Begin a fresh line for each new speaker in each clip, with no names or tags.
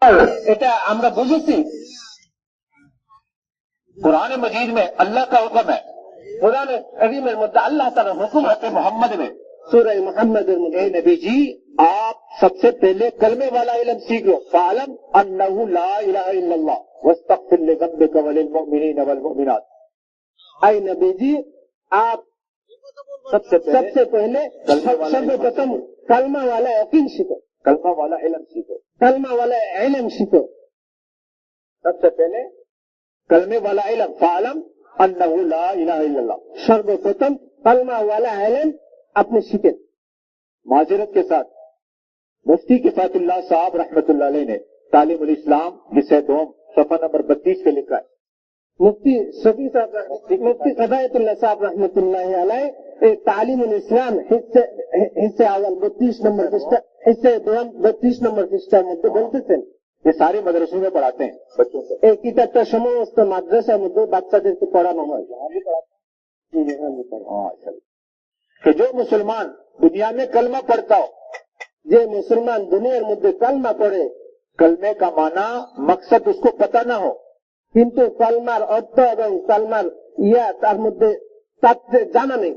এটা আমরা বুঝেছি কোরআন মজিদ में अल्लाह का हुक्म है, कुरान करीमेर मध्य अल्लाह ताआला हुक्म है मोहम्मद में सूरह मोहम्मद में, नबी जी आप सबसे पहले कलमे वाला इल्म सीख लो, फालम अन्नहु ला इलाहा इल्लल्लाह वस्तगफिर लिज़ंबिका वलिल मुमिनीन वल मुमिनात। ऐ नबी जी आप सबसे पहले सर्वप्रथम कलमा वाला यकीन सीखो, कलमा वाला इल्म सीखो, कलमा वाला इल्म सीखो। सबसे पहले कलमे वाला इल्म, फालम अन्नहु ला इलाहा इल्लल्लाह, सर्वप्रथम कलमा वाला इल्म अपने सीखे। माजरत के साथ मुफ्ती किफायतुल्लाह साहब रहमतुल्लाह अलैह ने तालीमुल इस्लाम विषय 2 सफा नंबर 32 पे लिखा है। मुफ्ती शफी साहब, मुफ्ती किफायतुल्लाह साहब रहमतुल्लाह अलैह तालीमुल इस्लाम हिस्से अव्वल 32 नंबर पृष्ठ, हिस्से 32 नंबर पृष्ठ में बोलते ये सारे मदरसों में पढ़ाते हैं बच्चों को। एक किताबটা সমস্ত মাদ্রাসার মধ্যে বাচ্চাদেরকে পড়ানো হয়। कि जो मुसलमान दुनिया में कलमा पढ़ता हो, যে মুসলমান দুনিয়ার মধ্যে কলমা পড়ে, कलमे का माना मकसद उसको पता ना हो, কিন্তু কলমার অর্থ এবং কলমার তার মধ্যে তাত্ত্বিক জানা নেই,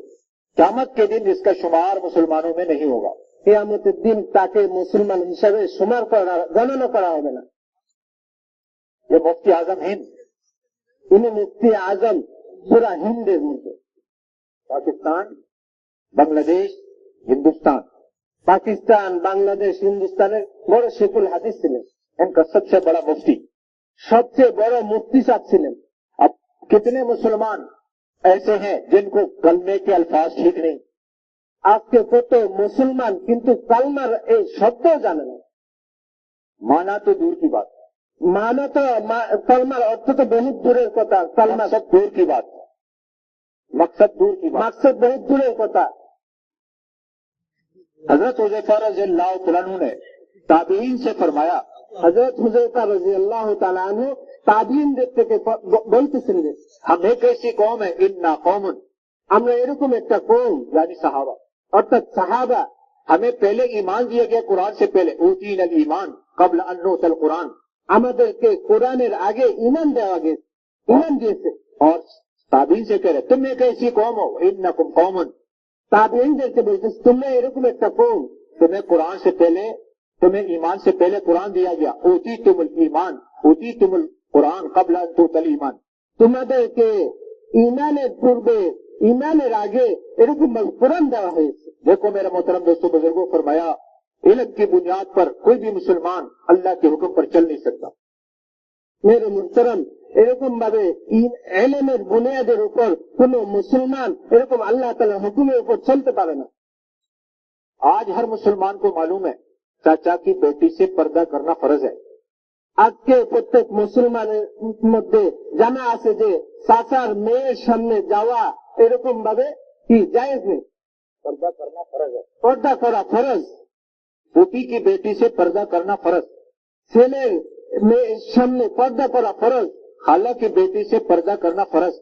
क़यामत के दिन इसका शुमार मुसलमानों में नहीं होगा। কিয়ামতের দিন তাকে মুসলমান হিসাবে শুমার করা, গণনা করা হবে না। ये मुफ्ती आजम हिंद, इन्हें मुफ्ती आजम पूरा हिंद मध्य, पाकिस्तान बांग्लादेश हिंदुस्तान, पाकिस्तान बांग्लादेश हिंदुस्तान बड़े शेखुल हादिस ছিলেন, इनका सबसे बड़ा मुफ्ती, सबसे बड़ा मुफ्ती साहब ছিলেন। अब कितने मुसलमान ऐसे हैं जिनको कलमे के अल्फाज ठीक नहीं, আজকে কত মুসলমান কিন্তু কালমার এই শব্দ জানে না। মানা তো দূর की बात, माना तो कलमार अर्थ तो बहुत दूर कथा, कलमा सब दूर की बात, मकसद दूर की बात, मकसद बहुत दूर कथा। हजरत हुज़ैफा रज़ियल्लाहु तआला अन्हु ने ताबीन से फरमाया, हजरत हुज़ैफा रज़ियल्लाहु तआला अन्हु ताबीन থেকে বলতেছেন যে हम एक ऐसी कौम है, इन्ना कौमुन, আমরা এরকম একটা কওম, यानी सहाबा, अर्थात सहाबा हमें पहले ईमान दिया गया कुरान से पहले, ऊतीनल ईमान कब्ल अन नूतल कुरान, আমাদেরকে কোরআনের আগে ঈমান দেওয়া গেছে, ঈমান দিয়েছে। और ताबीन से कह रहे तुम एक ऐसी कौम हो, इन्नकुम कौमुन, ताबीनদেরকে বলতেছে তোমরা এরকম একটা কওম, तुम्हें कुरान से पहले, तुम्हें ईमान से पहले कुरान दिया गया, ऊतीतुमुल ईमान ऊतीतुमुल कुरान कब्ल अन तूतल ईमान, তোমাদেরকে ঈমানের পূর্বে, ঈমানের আগে এরকম কুরআন দেওয়া হয়েছে। देखो मेरे मोहतरम दोस्तों बुजुर्गों, फरमाया इल्म की बुनियाद पर कोई भी मुसलमान अल्लाह के हुक्म पर चल नहीं सकता। मेरे मुहतरम এরকম ভাবে ইলমের বুনিয়াদের উপর কোন মুসলমান এরকম আল্লাহ তাআলার হুকুমের উপর চলতে পারে না। आज हर मुसलमान को मालूम है चाचा की बेटी से पर्दा करना फर्ज है। আজকে প্রত্যেক মুসলমানের মধ্যে জানা আছে যে চাচার মেয়ের সামনে যাওয়া এরকম ভাবে কি জায়েজ নেই, पर्दा करना फर्ज है, पर्दा करा फर्ज। बेटी की बेटी से पर्दा करना फर्ज, ছেলের মেয়ের সামনে पर्दा करा फर्ज, खाला की बेटी से पर्दा करना फर्ज,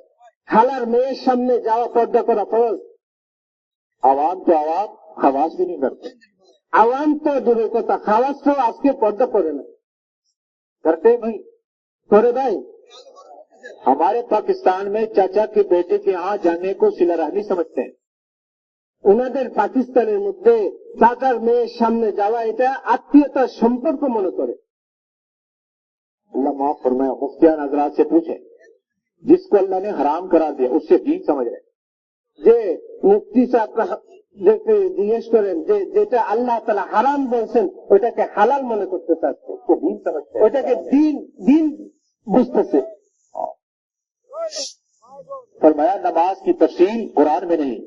खालार मेয়ের সামনে যাওয়া पर्दा करा फर्ज। आवाम तो आवाम खवास भी नहीं करते, आवाम तो दूर करता, खवास तो আজকে पर्दा করে না, करते भाई, करे भाई। हमारे पाकिस्तान में चाचा की बेटे के यहाँ जाने को सिलाराहनी समझते हैं, उनाদের पाकिस्ताনের মধ্যে চাচার মেয়ের সামনে যাওয়া এটা আত্মীয়তার সম্পর্ক মনে করে। अल्लाह माफ फरमाए, मुफ्तियान हजरात से पूछे, जिसको अल्लाह ने हराम करार दिया उससे दीन समझ रहे, যে মুফতি সাহেব জিজ্ঞেস করেন যে যেটা আল্লাহ তাআলা হারাম বলছেন ওটাকে হালাল মনে করতে চাচ্ছে, তো দীন समझते, ওটাকে দীন বুঝতেছে। फरमाया नमाज की तफसील कुरान में नहीं,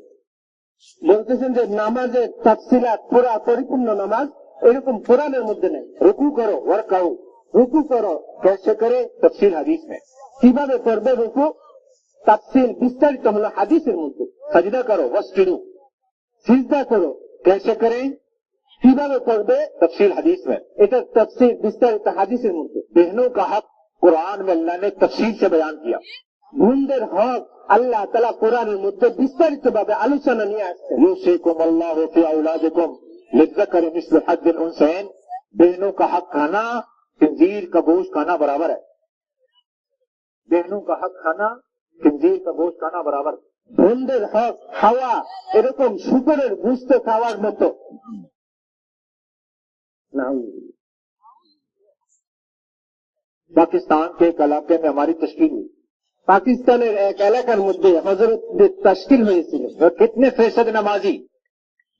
বলতেছেন যে নামাজের তাফসিলাত পুরা পরিপূর্ণ নামাজ এরকম কোরআনের মধ্যে নেই। রুকু করো ওয়ারকাউ, রুকু করো कैसे करे तफसील हदीस में, কিভাবে করবে রুকু তাফসিল বিস্তারিত হলো হাদিসের মধ্যে। সজদা করো ওয়াসজুদু, সিজদা করো कैसे करें, কিভাবে করবে तफसील हदीस में, এটা तफसील বিস্তারিত হাদিসের মধ্যে। बहनों का हक कुरान में अल्लाह ने तफसील से बयान किया, বোনদের হক আল্লাহ তাআলা কোরআনের মধ্যে বিস্তারিত ভাবে আলোচনা নিয়ে আসছেন। ইউসিকুমুল্লাহু ফি আওলাদিকুম লিযযাকারি মিসলু হাজ্জিল উনসায়াইন, बहनों का हक खाना खंजीर का गोश्त खाना बराबर है। बहनों का हक खाना खंजीर का गोश्त खाना बराबर।
বোনদের হক খাওয়া এরকম শুকরের গোশত খাওয়ার মতো।
पाकिस्तान के एक इलाके में हमारी तश्कील हुई।
পাকিস্তানের এক এলাকার মধ্যে হযরতদের তাশকিল হয়েছিল।
और कितने फीसद नमाजी?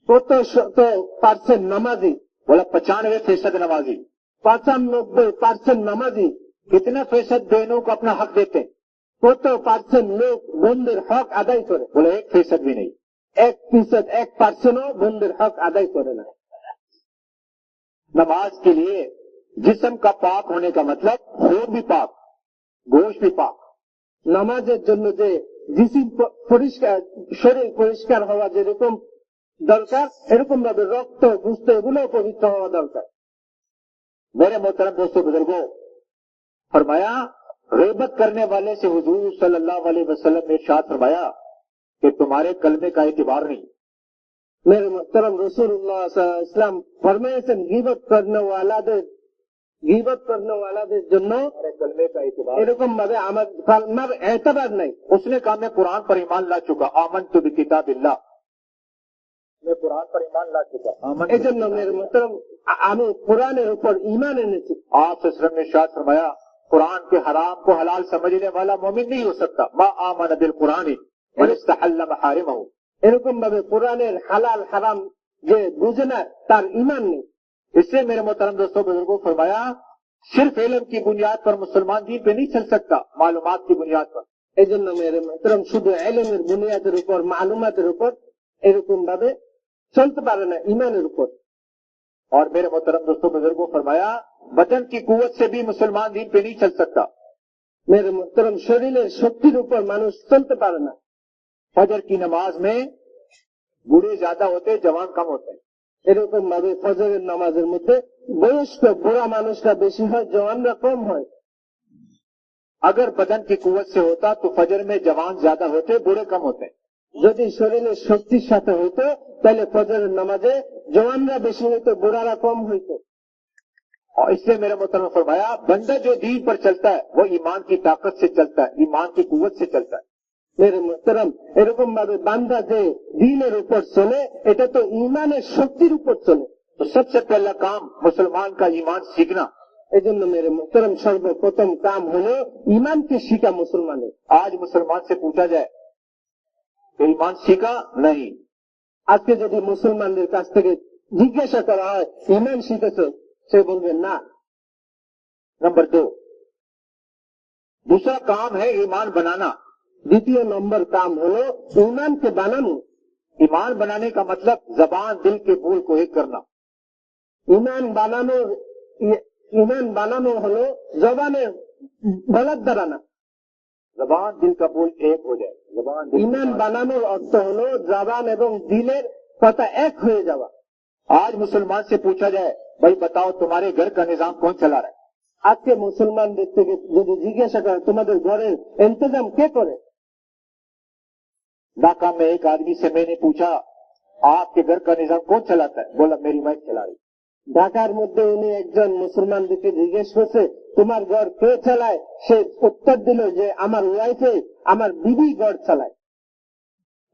কত শত পার্সেন্ট নামাজি?
बोला 95% नमाजी।
95% নামাজি।
कितने फीसद बहनों को अपना हक देते हैं?
কত পার্সেন্ট লোক বোনদের হক আদায় করে?
बोले 1% भी नहीं।
1% বোনদের হক আদায় করে না।
नमाज के लिए जिस्म का पाक होने का मतलब खून भी पाक, गोश्त भी पाक।
নামাজের জন্য যে জিসিম পরিষ্কার, শরীর পরিষ্কার হওয়া যেরকম দরকার, এরকম ভাবে রক্ত গোশত এগুলো পবিত্র হওয়া দরকার।
मेरे मोहतरम दोस्तों बुजुर्गों, फरमाया गीबत करने वाले से हुजूर सल्लल्लाहु अलैहि वसल्लम ने इरशाद फरमाया कि तुम्हारे कलमे का एतबार नहीं।
मेरे मोहतरम रसूलुल्लाह सल्लल्लाहु अलैहि वसल्लम फरमाएছেন গীবত करने वालाদের जন্য
कलमे का एतबार
এরকম ভাবে আমার কালমার এতবার নাই।
उसने कहा मैं कुरान पर ईमान ला चुका, आमनतु बिकिताबिल्लाह, मैं कुरान पर ईमान ला चुका।
এই জন্য मेरे मोहतरम আমি কোরআনের উপর ঈমান এনেছি।
आप सल्लल्लाहु ने इरशाद फरमाया कुरान के हराम को हलाल समझने वाला मोमिन नहीं हो सकता। मा आमन बिल कुरान व इस्तहल्ल महरिमहु।
এরকম ভাবে কোরআনের হালাল হারাম যে বুঝে না তার ঈমান নেই।
इससे मेरे मोहतरम दोस्तों बुजुर्गों फरमाया सिर्फ इल्म की बुनियाद पर मुसलमान दीन पे नहीं चल सकता, मालूमात की बुनियाद पर।
এই জন্য मेरे मोहतरम শুধু ইলমের বুনিয়াদের উপর, মালুমাতের উপর এরকম ভাবে চলতে পারে না, ঈমানের উপর।
और मेरे मोहतरम दोस्तों बुजुर्गों फरमाया बदन की कुव्वत से भी मुसलमान दीन पे नहीं चल सकता।
मेरे मोहतरम শরীরের শক্তির উপর মানুষ চলতে পারে না।
फजर की नमाज में बूढ़े ज्यादा होते, जवान कम होते हैं।
এরকম ভাবে ফজরের নামাজের মধ্যে বয়স্ক বুড়া মানুষরা বেশি হয়, জওয়ানরা কম হয়।
अगर बदन की कुव्वत से होता तो फजर में जवान ज्यादा होते, बूढ़े कम होते।
যদি শরীরের শক্তির সাথে হতো তাহলে ফজরের নামাজে জওয়ানরা বেশি হইতো, বুড়ারা কম হইতো।
और इसलिए मेरा मोहतरम फरमाया बंदा जो दीन पर चलता है वो ईमान की ताकत से चलता है, ईमान की कुव्वत से चलता है।
मेरे मोहतरम এরকম ভাবে বান্দা যে দ্বীনের উপর চলে এটা তো ঈমানের শক্তির উপর চলে।
तो सबसे पहला काम मुसलमान का ईमान सीखना।
এজন্য मेरे मोहतरम সর্বপ্রথম কাম হলো ঈমানকে শিখা মুসলমানের।
आज मुसलमान से पूछा जाए कि ईमान सीखा? नहीं।
আজকে যদি মুসলমানদের কাছ থেকে জিজ্ঞাসা করা হয় ঈমান শিখেছো, সে বলবে না।
नंबर 2, दूसरा काम है ईमान बनाना।
দ্বিতীয় নম্বর কাম হলো ঈমানকে বানানো।
ईमान बनाने का मतलब जबान दिल के बोल को एक करना।
ঈমান বানানো হলো জবানের বলার দ্বারা না।
जबान दिल का बोल एक हो जाए। जबान
ঈমান বানানোর অর্থ হলো জবান এবং দিলের কথা এক হয়ে যাওয়া।
आज मुसलमान से पूछा जाए भाई बताओ तुम्हारे घर का निजाम कौन चला रहा है?
আজকে মুসলমানদের থেকে যদি জিজ্ঞাসা করে তোমাদের ঘরের ইন্তজাম কে করে?
ढाका में एक आदमी से मैंने पूछा आपके घर का निजाम कौन चलाता है? बोला मेरी वाइफ चला रही।
ঢাকার মধ্যে উনি একজন মুসলমানদেরকে জিজ্ঞেস করছে তোমার ঘর কে চালায়? সে উত্তর দিল যে আমার ওয়াইফে, আমার বিবি ঘর চালায়।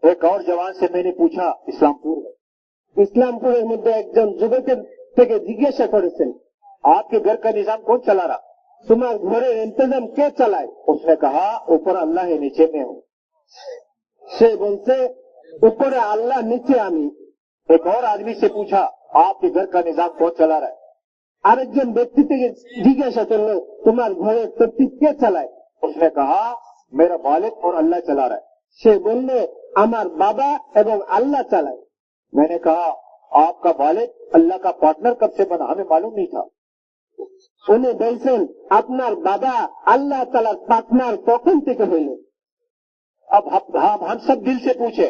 एक और जवान से मैंने पूछा इस्लामपुर में,
ইসলামপুরের মধ্যে একজন যুবকের থেকে জিজ্ঞাসা করেছেন
आपके घर का निजाम कौन चला रहा?
তোমার ঘরের ইন্তজাম কে চালায়?
उसने कहा ऊपर अल्लाह है नीचे में हूँ।
সে বলছে উপরে আল্লাহ, নিচে আমি।
एक और आदमी से पूछा आपके घर का निजाम कौन चला रहा है?
আরেকজন ব্যক্তি থেকে জিজ্ঞাসা করলো তোমার ঘরের তরতিব কে চালায়?
उसने कहा मेरा वालिद और अल्लाह चला रहा है।
সে বলল আমার বাবা এবং আল্লাহ চালায়।
मैंने कहा आपका वालिद अल्लाह का पार्टनर कब से बना? हमें मालूम नहीं था।
উনি বলছেন আপনার বাবা আল্লাহ তাআলার পার্টনার কখন থেকে হইল?
अब हम सब दिल से पूछे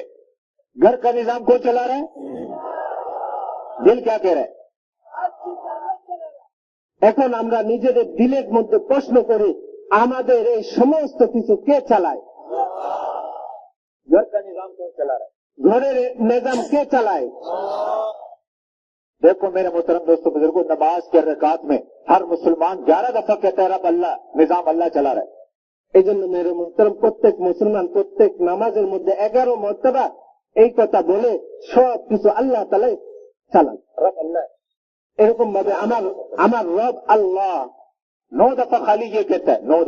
घर का निजाम कौन चला रहा है? दिल क्या कह रहा है?
এখন আমরা নিজেদের দিলের মধ্যে প্রশ্ন করি আমাদের এই সমস্ত কিছু কে চালায়?
घर का निजाम कौन चला रहा है?
ঘরের নিজাম কে চালায়?
देखो मेरे मोहतरम दोस्तों बुजुर्गों, नमाज के रकात में हर मुसलमान 11 दफा कहता है रब अल्लाह, निजाम अल्लाह चला रहा है।
এই জন্য মেরে মোহতরম প্রত্যেক মুসলমান প্রত্যেক নামাজের মধ্যে 11 মর্তবা এই কথা বলে সব কিছু আল্লাহ তাআলাই চালান।
रब अल्लाह,
এরকম ভাবে আমার রব আল্লাহ
9 दफा खाली ये कहता है, 9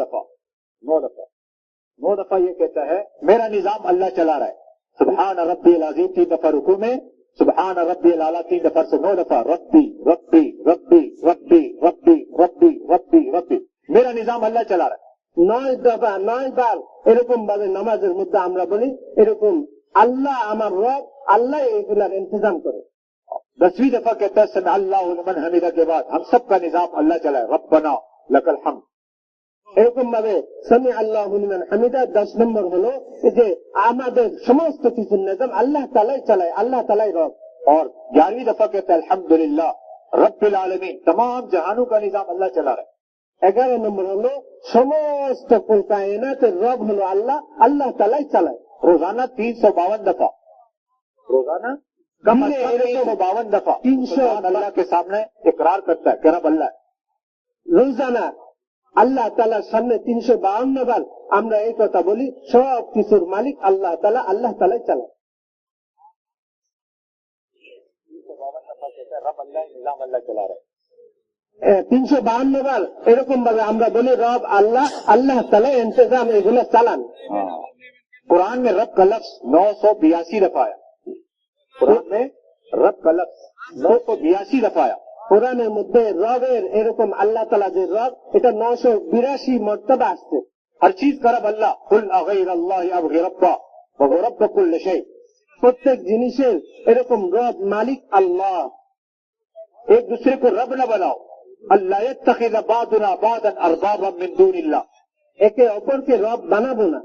दफा ये कहता है मेरा निजाम अल्लाह चला रहा है। सुबहान रब्बिल अज़ीम 3 दफा रुकू में, सुबहान रब्बिल आला 3 दफा से 9 दफा रब्बी रब्बी रब्बी रब्बी रब्बी रब्बी रब्बी रब्बी, मेरा निजाम अल्लाह चला रहा है।
9 দফা 9 বার এরকম ভাবে নামাজের মধ্যে আমরা বলি এরকম আল্লাহ আমার রব, আল্লাহ এগুলার ইন্তজাম করে।
10वीं दफा कहता है समी अल्लाहु लिमन हमिदा के बाद हम सबका निजाम अल्लाह चलाए, रब्बना लकल हम्द।
এরকম ভাবে সামি আল্লাহু লিমান হামিদা 10 নম্বর হলো যে আমাদের সমস্ত কিছুর নিজাম আল্লাহ তাআলাই চালায়, আল্লাহ তাআলাই রব।
और 11वीं दफा कहता है अल्हम्दुलिल्लाह रब्बिल आलमीन, तमाम जहानों का निजाम अल्लाह चला रहा है।
11 নম্বর হলো সমস্ত কুল কায়নাতের রব হলো আল্লাহ, আল্লাহ তাআলাই চালায়।
रोजाना 352 दफा, रोजाना कम 352 दफा
300
अल्लाह के सामने इकरार करता है कि रब अल्लाह है।
রোজানা আল্লাহ তাআলার সামনে 352 বার আমরা এই কথা বলি সব কিছুর মালিক আল্লাহ তাআলা, আল্লাহ তাআলাই চালায়। 352 বার এরকম ভাবে আমরা বলি রব আল্লাহ, আল্লাহ তাআলা ইন্তজাম এগুলো চালান।
कुरान में रब का लफ्ज 982 दफा आया, कुरान में रब का लफ्ज 982 दफा आया।
কোরআনের মধ্যে রবের এরকম আল্লাহ তাআলা যে রব এটা 982 মর্তবা আসছে।
हर चीज का रब अल्लाह, कुल अगैर अल्लाह अबगी रब्बा व रब कुल शै,
প্রত্যেক জিনিসের এরকম রব মালিক আল্লাহ।
एक दूसरे को रब न बनाओ, अल्लाह यत्तखिज़ बादुना बादन अरबाबा मिन दूनिल्लाह,
একে অপরকে রব বানাবো না,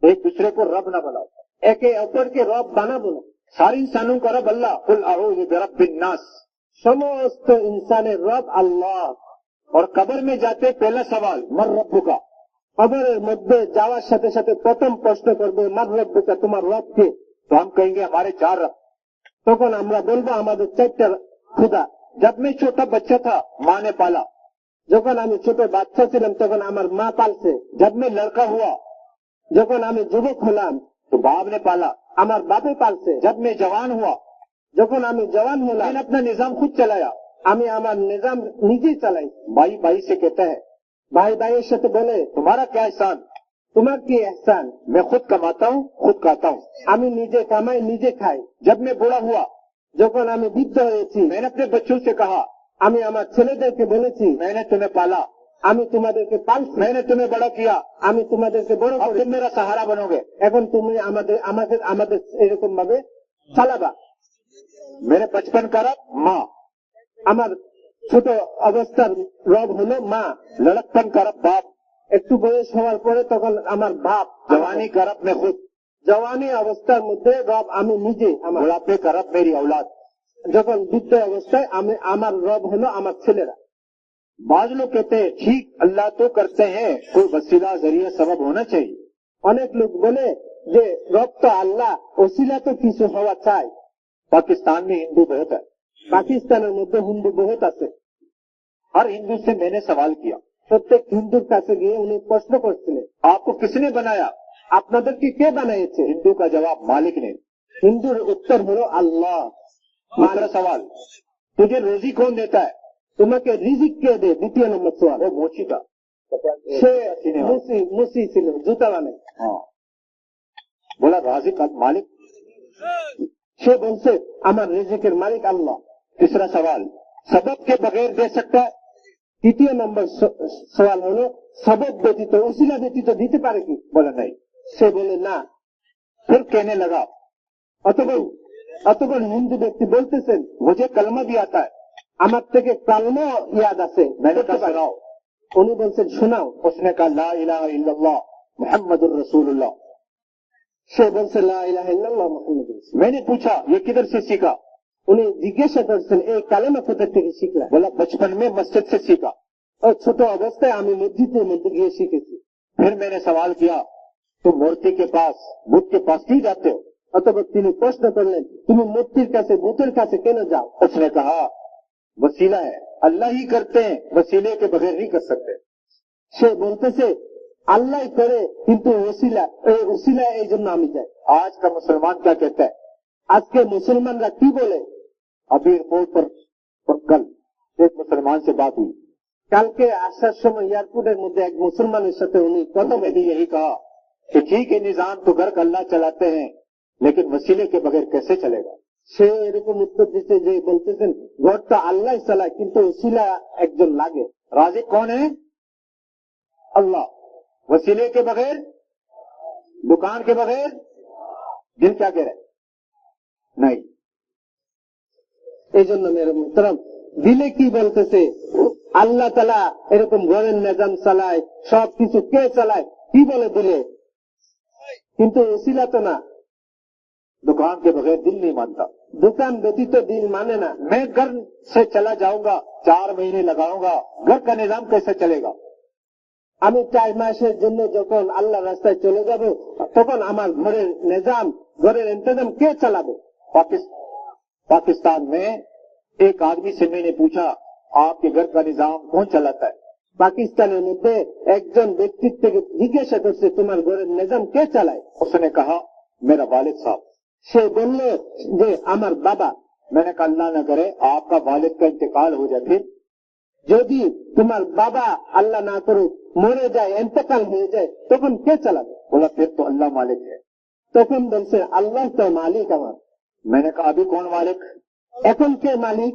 एक दूसरे को रब न बनाओ,
একে অপরকে রব বানাবো না।
सारी इंसानों का रब अल्लाह, कुल अऊज़ु बिरब्बिन नास,
সমস্ত ইনসানের রব আল্লাহ।
और कब्र में जाते पहला सवाल मर रब्बुका,
কবরের মধ্যে যাওয়ার সাথে সাথে প্রথম প্রশ্ন করবে মার রব্বুকা, তোমার রব কে?
तो हम कहेंगे हमारे 4 रब।
তখন আমরা বলবো আমাদের 4টা খুদা।
जब मैं छोटा बच्चा था माँ ने पाला,
যখন আমি ছোট বাচ্চা ছিলাম তখন আমার মা পালছে।
जब मैं लड़का हुआ
যখন আমি যুবক হলাম
तो बाप ने पाला,
আমার বাপে পালছে।
जब मैं जवान हुआ
যখন আমি জওয়ান হলাম
मैंने अपना निजाम खुद चलाया।
আমি আমার নিজাম নিজেই চালাই।
भाई भाई से कहता है
ভাই ভাইয়ের সাথে বলে
तुम्हारा क्या एहसान,
তোমার কি এহসান?
मैं खुद कमाता हूँ खुद खाता हूँ।
আমি নিজে কামাই নিজে খাই।
जब मैं बूढ़ा हुआ
যখন আমি বৃদ্ধ হয়েছি
मैंने अपने बच्चों से कहा
আমি আমার ছেলেদেরকে বলেছি
मैंने तुम्हें पाला,
আমি তোমাদেরকে পালছি,
मैंने तुम्हें बड़ा किया,
আমি তোমাদেরকে বড়
अब
করেছি,
तुम मेरा सहारा बनोगे।
এখন তুমি আমাদের আমাদের আমাদের এরকম ভাবে চালাবা।
मेरे बचपन का रब माँ,
আমার ছোট অবস্থার রব হলো মা,
लड़कपन का रब बाप,
একটু বয়স হওয়ার পরে তখন আমার বাপ,
जवानी का रब मैं खुद,
জওয়ানি অবস্থার মধ্যে রব আমি নিজে, আমার
बुढ़ापे का रब मेरी औलाद।
যখন বৃদ্ধ অবস্থায় আমি আমার রব হলো আমার ছেলেরা।
बाज लोग कहते हैं ठीक अल्लाह तो करते हैं, कोई वसीला जरिया सबब होना चाहिए।
অনেক লোক বলে যে রব তো আল্লাহ, ওসিলা তো কিছু হওয়া চাই।
पाकिस्तान में हिंदू बहुत है,
পাকিস্তানের মধ্যে হিন্দু বহুত আছে।
हर हिंदू से मैंने सवाल किया
প্রত্যেক হিন্দুর কাছে গিয়ে উনি প্রশ্ন করছিলেন
आपको किसने बनाया?
আপনাদেরকে কে বানিয়েছে?
हिंदू का जवाब मालिक ने।
হিন্দুর উত্তর হলো আল্লাহ।
दूसरा सवाल तुझे रोजी कौन देता है?
তোমাকে রিজিক কে দে? দ্বিতীয় নম্বর সওয়াল।
वो मोची का
সে মুসি ছিল, জুতা বানায়।
हाँ बोला राजिक मालिक।
সে বলছে আমার রিজিকের মালিক আল্লাহ।
तीसरा सवाल सबब के बगैर दे सकता है?
তৃতীয় নম্বর সওয়াল হলো সবব ব্যতীত, ওসিলা ব্যতীত দিতে পারে কি?
बोला नहीं।
সে বলে না।
फिर कहने लगा
অতঃপর হিন্দু ব্যক্তি বলতেছেন
मुझे कलमा भी आता है।
আমার থেকে কালমা ইয়াদ আছে।
मैंने कहा सुनाओ।
উনি বলছেন শোনাও।
उसने कहा ला इलाहा इल्लल्लाह मुहम्मदुर रसूलुल्लाह।
সে বলছে লা ইলাহা ইল্লাল্লাহ মুহাম্মাদুর রাসূলুল্লাহ।
मैंने पूछा ये किधर से सीखा?
উনি জিজ্ঞাসা করছেন এই কালেমা কোথা থেকে শিখলা?
बोला बचपन में मस्जिद से सीखा।
ও ছোট অবস্থায় আমি মসজিদের মধ্যে গিয়ে শিখেছি।
फिर मैंने सवाल किया तुम मूर्ति के पास बुत के पास क्यों जाते हो?
অতঃপর তিনি প্রশ্ন করলেন তুমি মূর্তির কাছে ভূতের কাছে কেন যাও?
उसने कहा वसीला है, अल्लाह ही करते हैं, वसीले के बगैर नहीं कर सकते।
সে বলতেছে আল্লাহ করে, কিন্তু ওসিলা এই জন্য আমি যাই।
आज का मुसलमान क्या कहता है?
আজকে মুসলমানরা কি বলে?
अभी एयरपोर्ट पर कल एक मुसलमान से बात हुई,
কালকে আসার সময় এয়ারপোর্টের মধ্যে এক মুসলমানের সাথে উনি কথা
तो मैंने यही कहा कि ठीक है, निजाम तो घर का अल्लाह चलाते हैं, लेकिन वसीले के बगैर कैसे चलेगा?
সে এরকম উত্তর দিচ্ছে যে বলতেছেন ঘরটা আল্লাহ চালায়, কিন্তু ওসিলা একজন লাগে।
राजिक कौन है? अल्लाह। वसीले के बगैर, दुकान के बगैर, दिल क्या कह रहा है? नहीं।
এই জন্য মেরে মুহতারাম, দিলে কি বলতেছে? আল্লাহ তাআলা এরকম ঘরের নিজাম চালায়, সবকিছু কে চালায়? কি বলে দিলে? কিন্তু ওসিলা তো না।
दुकान के बगैर दिल नहीं मानता।
দোকান ব্যতীত দিল মানে না।
मैं घर से चला जाऊंगा, 4 महीने लगाऊंगा, घर का निजाम कैसे चलेगा?
আমি 4 মাসের জন্য যখন আল্লাহ রাস্তায় চলে যাব, তখন আমার ঘরের নিজাম, ঘরের ইন্তজাম কে চালাবে?
पाकिस्तान में एक आदमी से मैंने पूछा, आपके घर का निजाम कौन चलाता है?
পাকিস্তানের মধ্যে একজন ব্যক্তির থেকে জিজ্ঞাসা করছে তোমার ঘরের নিজাম কে চালায়?
उसने कहा मेरा वालिद साहब।
সে বলল যে আমার বাবা।
मैंने कहा अल्लाह न करे आपका वालिद का इंतकाल हो जाए, फिर
যদি তোমার বাবা আল্লাহ না করুক মরে যায়, ইন্তেকাল হয়ে যায়, তখন কে চালাবে?
बोला फिर तो अल्लाह मालिक है।
তখন বলছে আল্লাহ তো মালিক আমার।
मैंने कहा अभी कौन मालिक?
এখন কে মালিক?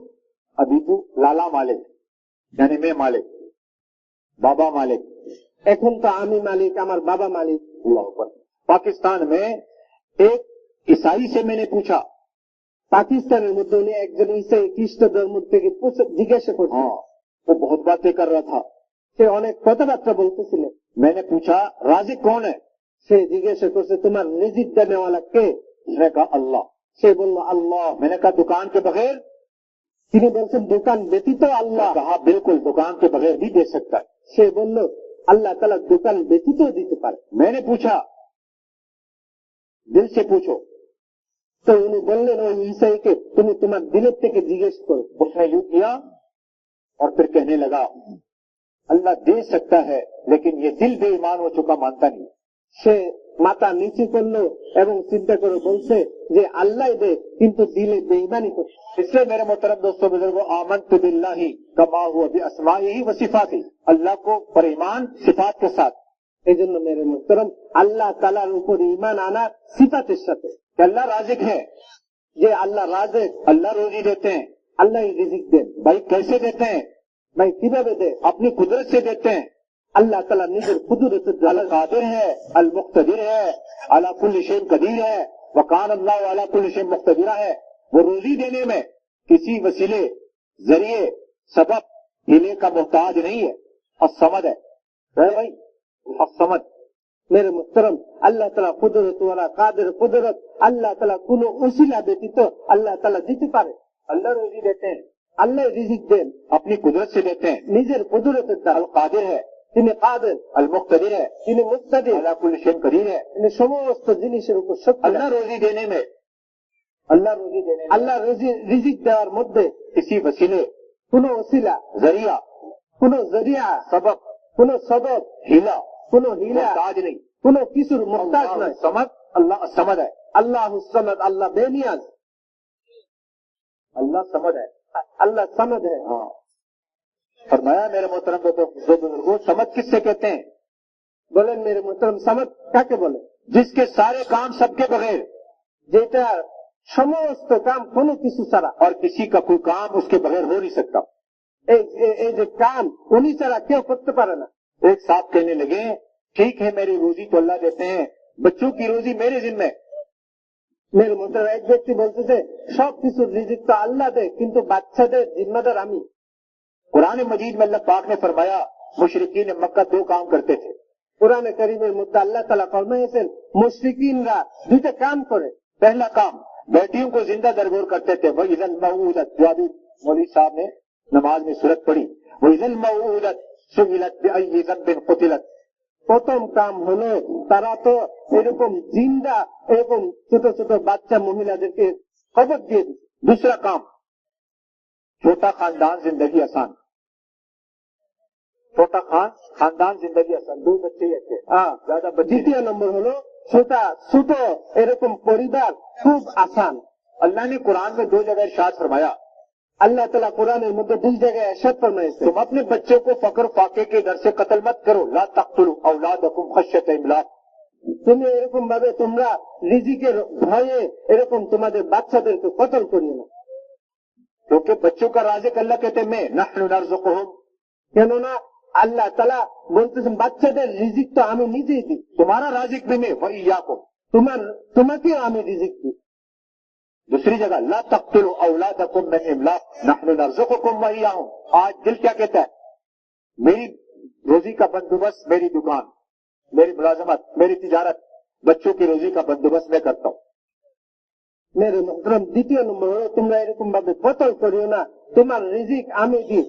अभी तो लाला मालिक, यानी मैं मालिक, बाबा मालिक।
এখন তো আমি মালিক, আমার বাবা মালিক।
अल्लाह अकबर। पाकिस्तान में एक ईसाई से मैंने पूछा,
পাকিস্তানের মধ্যে উনি একজন ঈসাই খ্রিস্ট ধর্ম থেকে জিজ্ঞাসা করছেন।
हाँ, वो बहुत बातें कर रहा था।
সে অনেক কথাবার্তা বলতেছিলেন।
मैंने पूछा राजिक कौन है?
সে জিজ্ঞাসা করছে তোমার রিজিক দেনেওয়ালা কে?
उसने कहा अल्लाह।
সে বলল আল্লাহ।
मैंने कहा दुकान के बगैर?
তিনি বলছেন দোকান ব্যতীত আল্লাহ।
कहा बिल्कुल, दुकान के बगैर भी दे सकता है।
সে বলল আল্লাহ তাআলা দোকান ব্যতীত দিতে পারে।
मैंने पूछा दिल से पूछो,
তো উনি বললেন ওই ঈসাইকে তুমি তোমার দিলের থেকে জিজ্ঞেস করো।
उसने यूं किया और फिर कहने लगा अल्लाह दे सकता है, लेकिन ये दिल बेईमान हो चुका, मानता नहीं।
সে মাথা নিচু করলো এবং চিন্তা করে বলছে যে আল্লাহ দে, কিন্তু দিলে বেঈমানি করছে।
इसलिए मेरे मोहतरम दोस्तों बुजुर्गों, आमनतु बिल्लाहि कमा हुआ बिअस्माइहि व सिफातिहि, अल्लाह को पर ईमान सिफात के साथ।
এই জন্য মেরে মুহতারাম আল্লাহ তাআলার উপর ঈমান আনা সিফাতের সাথে।
कि अल्लाह राजिक है,
যে আল্লাহ রাজিক,
अल्लाह रोजी देते हैं।
আল্লাহ রিজিক দেন।
भाई कैसे देते हैं?
ভাই কিভাবে দেয়?
अपनी कुदरत से देते हैं।
আল্লাহ তাআলা নিজের কুদরতের দ্বারা।
अल कादिर है, अल मुक्तदिर है, अला कुल्ल शैइन कदीर है, व कान अल्लाह अला कुल्ल शैइन मुक्तदिरा है। वो रोजी देने में किसी वसीले, जरिए, सबब, हीले का मोहताज नहीं है। असमद है भाई, असमद।
মেরে মুহতারাম আল্লাহ তাআলা কুদরত ওয়ালা কাদের কুদরত, আল্লাহ তাআলা কোন ওসিলা ব্যতীত আল্লাহ তাআলা দিতে পারে।
अल्लाह रोजी देते हैं,
আল্লাহ রিজিক দেন
अपनी कुदरत से देते हैं।
নিজের কুদরতের দ্বারা।
अल कादिर है,
তিনি কাদের,
अल मुक्तदिर है,
তিনি মুক্তাদির,
अला कुल्ल शैइन कदीर है।
তিনি সমস্ত জিনিসের উপর শক্তি।
अल्लाह रोजी देने में, अल्लाह रोजी देने में
আল্লাহ রিজিক দেওয়ার মধ্যে
किसी वसीले,
কোন ওসিলা,
जरिया,
কোন জরিয়া,
सबब,
কোন সবব,
हीला,
কোন হিলা,
मोहताज नहीं।
কোন কিছুর মুহতাজ নয়।
समद, अल्लाह समद है,
আল্লাহুস সামাদ, আল্লাহ বেনিয়াজ,
अल्लाह समद है।
আল্লাহ সামাদ है।
हाँ, फरमाया मेरे मोहतरम बुजुर्गों, समद किससे कहते हैं?
বলেন মেরে মুহতারাম সামাদ কাকে বলে?
जिसके सारे काम सबके बगैर,
যেটা সমস্ত কাম কোনো কিছু ছাড়া।
और किसी का कोई काम उसके बगैर हो नहीं सकता।
এই যে কাম উনি ছাড়া কেউ করতে পারে না।
एक साहब कहने लगे ठीक है मेरी रोजी तो अल्लाह देते हैं, बच्चों की रोजी मेरे जिम्मे।
মেরে মুহতারাম এক ব্যক্তি বলতেছে সবকিছুর রিজিক তো আল্লাহ দেয়, কিন্তু বাচ্চাদের জিম্মাদার আমি।
कुरान मजीद में अल्लाह पाक ने फरमाया मुशरिकीन मक्का 2 काम करते थे।
কোরআনে কারীমের মধ্যে আল্লাহ তাআলা ফরমায়েছেন মুশরিকিনরা দুইটা কাম করে।
पहला काम, बेटियों को जिंदा दरगोर करते थे। वही इज़ल मऊदत, जो अभी मौलवी साहब ने नमाज में सूरत पढ़ी, वही इज़ल मऊदत सुइलत बिअय्यि ज़ंबिन कुतिलत।
প্রথম কাম হলো তারা তো এরকম জিন্দা এরকম ছোট ছোট বাচ্চা মহিলাদেরকে কবর দিয়ে দিত।
दूसरा काम, छोटा खानदान जिंदगी आसान, छोटा खानदान जिंदगी आसान, 2 बच्चे अच्छे, ज्यादा बच्चे।
দ্বিতীয় নম্বর হলো ছোট এরকম পরিবার খুব আসান।
अल्लाह ने कुरान में 2 जगह इरशाद फरमाया,
আল্লাহ তাআলা কোরআনের মধ্যে 2 জায়গায় ইরশাদ ফরমায়েছে,
तुम अपने बच्चों को फकर फाके के डर से कत्ल मत करो, ला तक़तुलू औलादकुम खश्यत इमलाक।
তুমি এরকম ভাবে তোমরা রিজিকের ভয়ে এরকম তোমাদের বাচ্চাদেরকে কতল করিও না।
क्योंकि बच्चों का राज़िक अल्लाह कहते हैं मैं नहनु नरज़ुकुहुम,
কেননা আল্লাহ তাআলা বলতেছেন বাচ্চাদের রিজিক তো আমি নিজেই দিই,
तुम्हारा राज़िक भी मैं व इय्याकुम।
তোমাকেও আমি রিজিক দিই।
दूसरी जगह ला तक़तुलू औलादकुम मिन इमलाक नहनु नरज़ुकुकुम व इय्याहुम। आज दिल क्या कहता है, मेरी रोजी का बंदोबस्त मेरी दुकान, मेरी मुलाजमत, मेरी तिजारत, बच्चों की रोजी का बंदोबस्त मैं करता हूँ।
মেরে মোহতরম দ্বিতীয় নম্বর হলো তোমরা এরকম ভাবে কতল করিও না, তোমার রিজিক আমি দিই,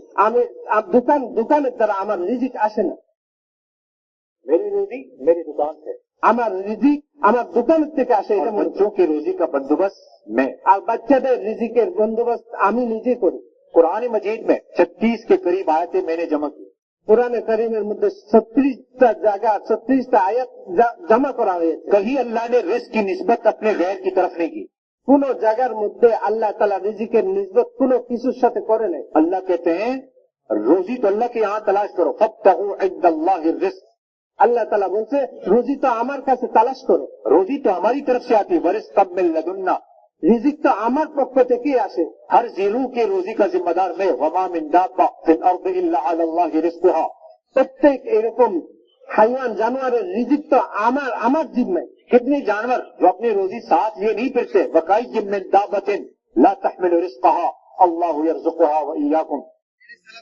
দোকানের দ্বারা আমার রিজিক আসে না।
मेरी रोजी मेरी दुकान से,
আমার রিজিক আমার দোকানের থেকে আসে,
और
এটা মনে
बच्चों की रोजी का बंदोबस्त मैं।
আর বাচ্চাদের রিজিকের বন্দোবস্ত আমি নিজে করি।
कुरान मजीद में 36 के करीब आयतें मैंने जमा की।
কোরআনে কারীমের মধ্যে 36টা জায়গা 36টা আয়াত জমা করা হয়েছে।
कहीं अल्लाह ने रिस्क की निस्बत अपने गैर की तरफ नहीं की।
কোন জায়গার মধ্যে আল্লাহ তাআলা রিজিকের নিসবত কোন কিছুর সাথে করে নাই।
अल्लाह कहते हैं रोजी तो अल्लाह के यहाँ तलाश करो, फब्तगू इंदल्लाहि रिज़्क़।
আল্লাহ তাআলা বলছে রুজি তো আমার কাছে তালাশ করো,
रोजी तो हमारी तरफ से आती है, वरिज़्क़म मिन लदुन्ना।
রিজিক তো আমার পক্ষ থেকেই আসে।
हर जीरू के रोजी का जिम्मेदार मैं, वमा मिन दाब्बा फिल अर्दि इल्ला अलाल्लाहि रिज़्क़ुहा।
প্রত্যেক এরকম হাইওয়ান জানোয়ারের রিজিক তো আমার জিম্মায়।
कितने जानवर जो अपनी रोजी साथ ये नहीं फिरते, वकाई मिन दाब्बतिन ला तहमिलु रिज़्क़हा अल्लाहु यरज़ुकुहा व इय्याकुम।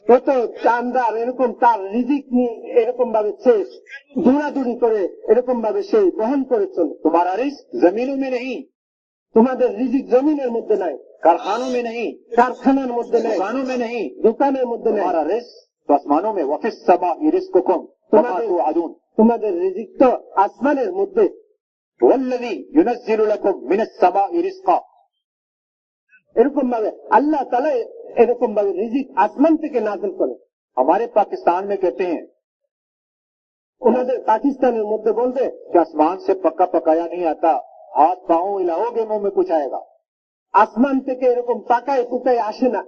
কত চান্দার এরকম তার রিজিক নিয়ে এরকম ভাবে সে দৌড়াদৌড়ি করে এরকম ভাবে সে বহন করে চলে।
तुम्हारा रिज़्क़ जमीनों में नहीं,
তোমাদের রিজিক জমিনের মধ্যে নাই,
कारखानों में नहीं,
কারখানার মধ্যে নাই,
दुकानों में नहीं,
দোকানের মধ্যে নাই।
तुम्हारा रिज़्क़ तो आसमानों में, वफ़िस समाई रिज़्क़ुकुम वमा तुअदून।
তোমাদের রিজিক তো আসমানের মধ্যে।
वल्लज़ी युनज़्ज़िलु लकुम मिनस समाई रिज़्क़ा।
এরকম ভাবে আল্লাহ তাআলা এরকম ভাবে রিজিক আসমান থেকে নাযিল করে।
हमारे पाकिस्तान में कहते हैं
ওনাদের পাকিস্তানের মধ্যে বলবে
कि आसमान से पक्का पकाया नहीं आता, हाथ पाँव हिलाओगे मुंह में कुछ आएगा।
আসমান থেকে এরকম পাকায় পুকায় আসে না,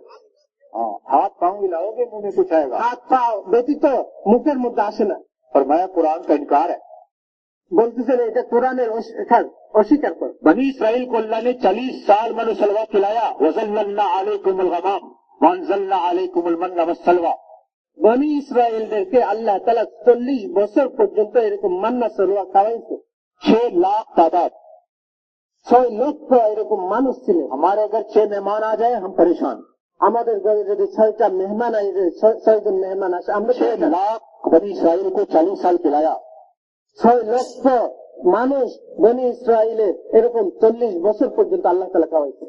हाँ, हाथ पाँव हिलाओगे मुंह में कुछ आएगा।
হাত পা ব্যতীত মুখের মধ্যে আসে না।
फरमाया कुरान का इनकार है।
বলতেছেন এটা কোরআনের অস্বীকার করে।
बनी इसराइल को अल्लाह ने 40 साल मनु सलवा खिलाया, वज़ल्ललना अलैकुमुल गमाम वअंज़लना अलैकुमुल मन्ना वस्सलवा।
বনি ইসরায়েলদেরকে আল্লাহ তাআলা 40 বছর পর্যন্ত এরকম মান্না সালওয়া খাওয়াইছে।
6 লাখ तादाद।
6 লক্ষ এরকম মানুষ ছিল।
हमारे अगर 6 मेहमान आ जाए हम परेशान।
আমাদের ঘরে যদি 6টা মেহমান আসে, 6 জন মেহমান আসে, আমরা
6 लाख बनी इसराइल को 40 साल खिलाया।
6 লক্ষ মানুষ বনি ইসরায়েলে এরকম 40 বছর পর্যন্ত আল্লাহ তাআলা খাওয়াইছে।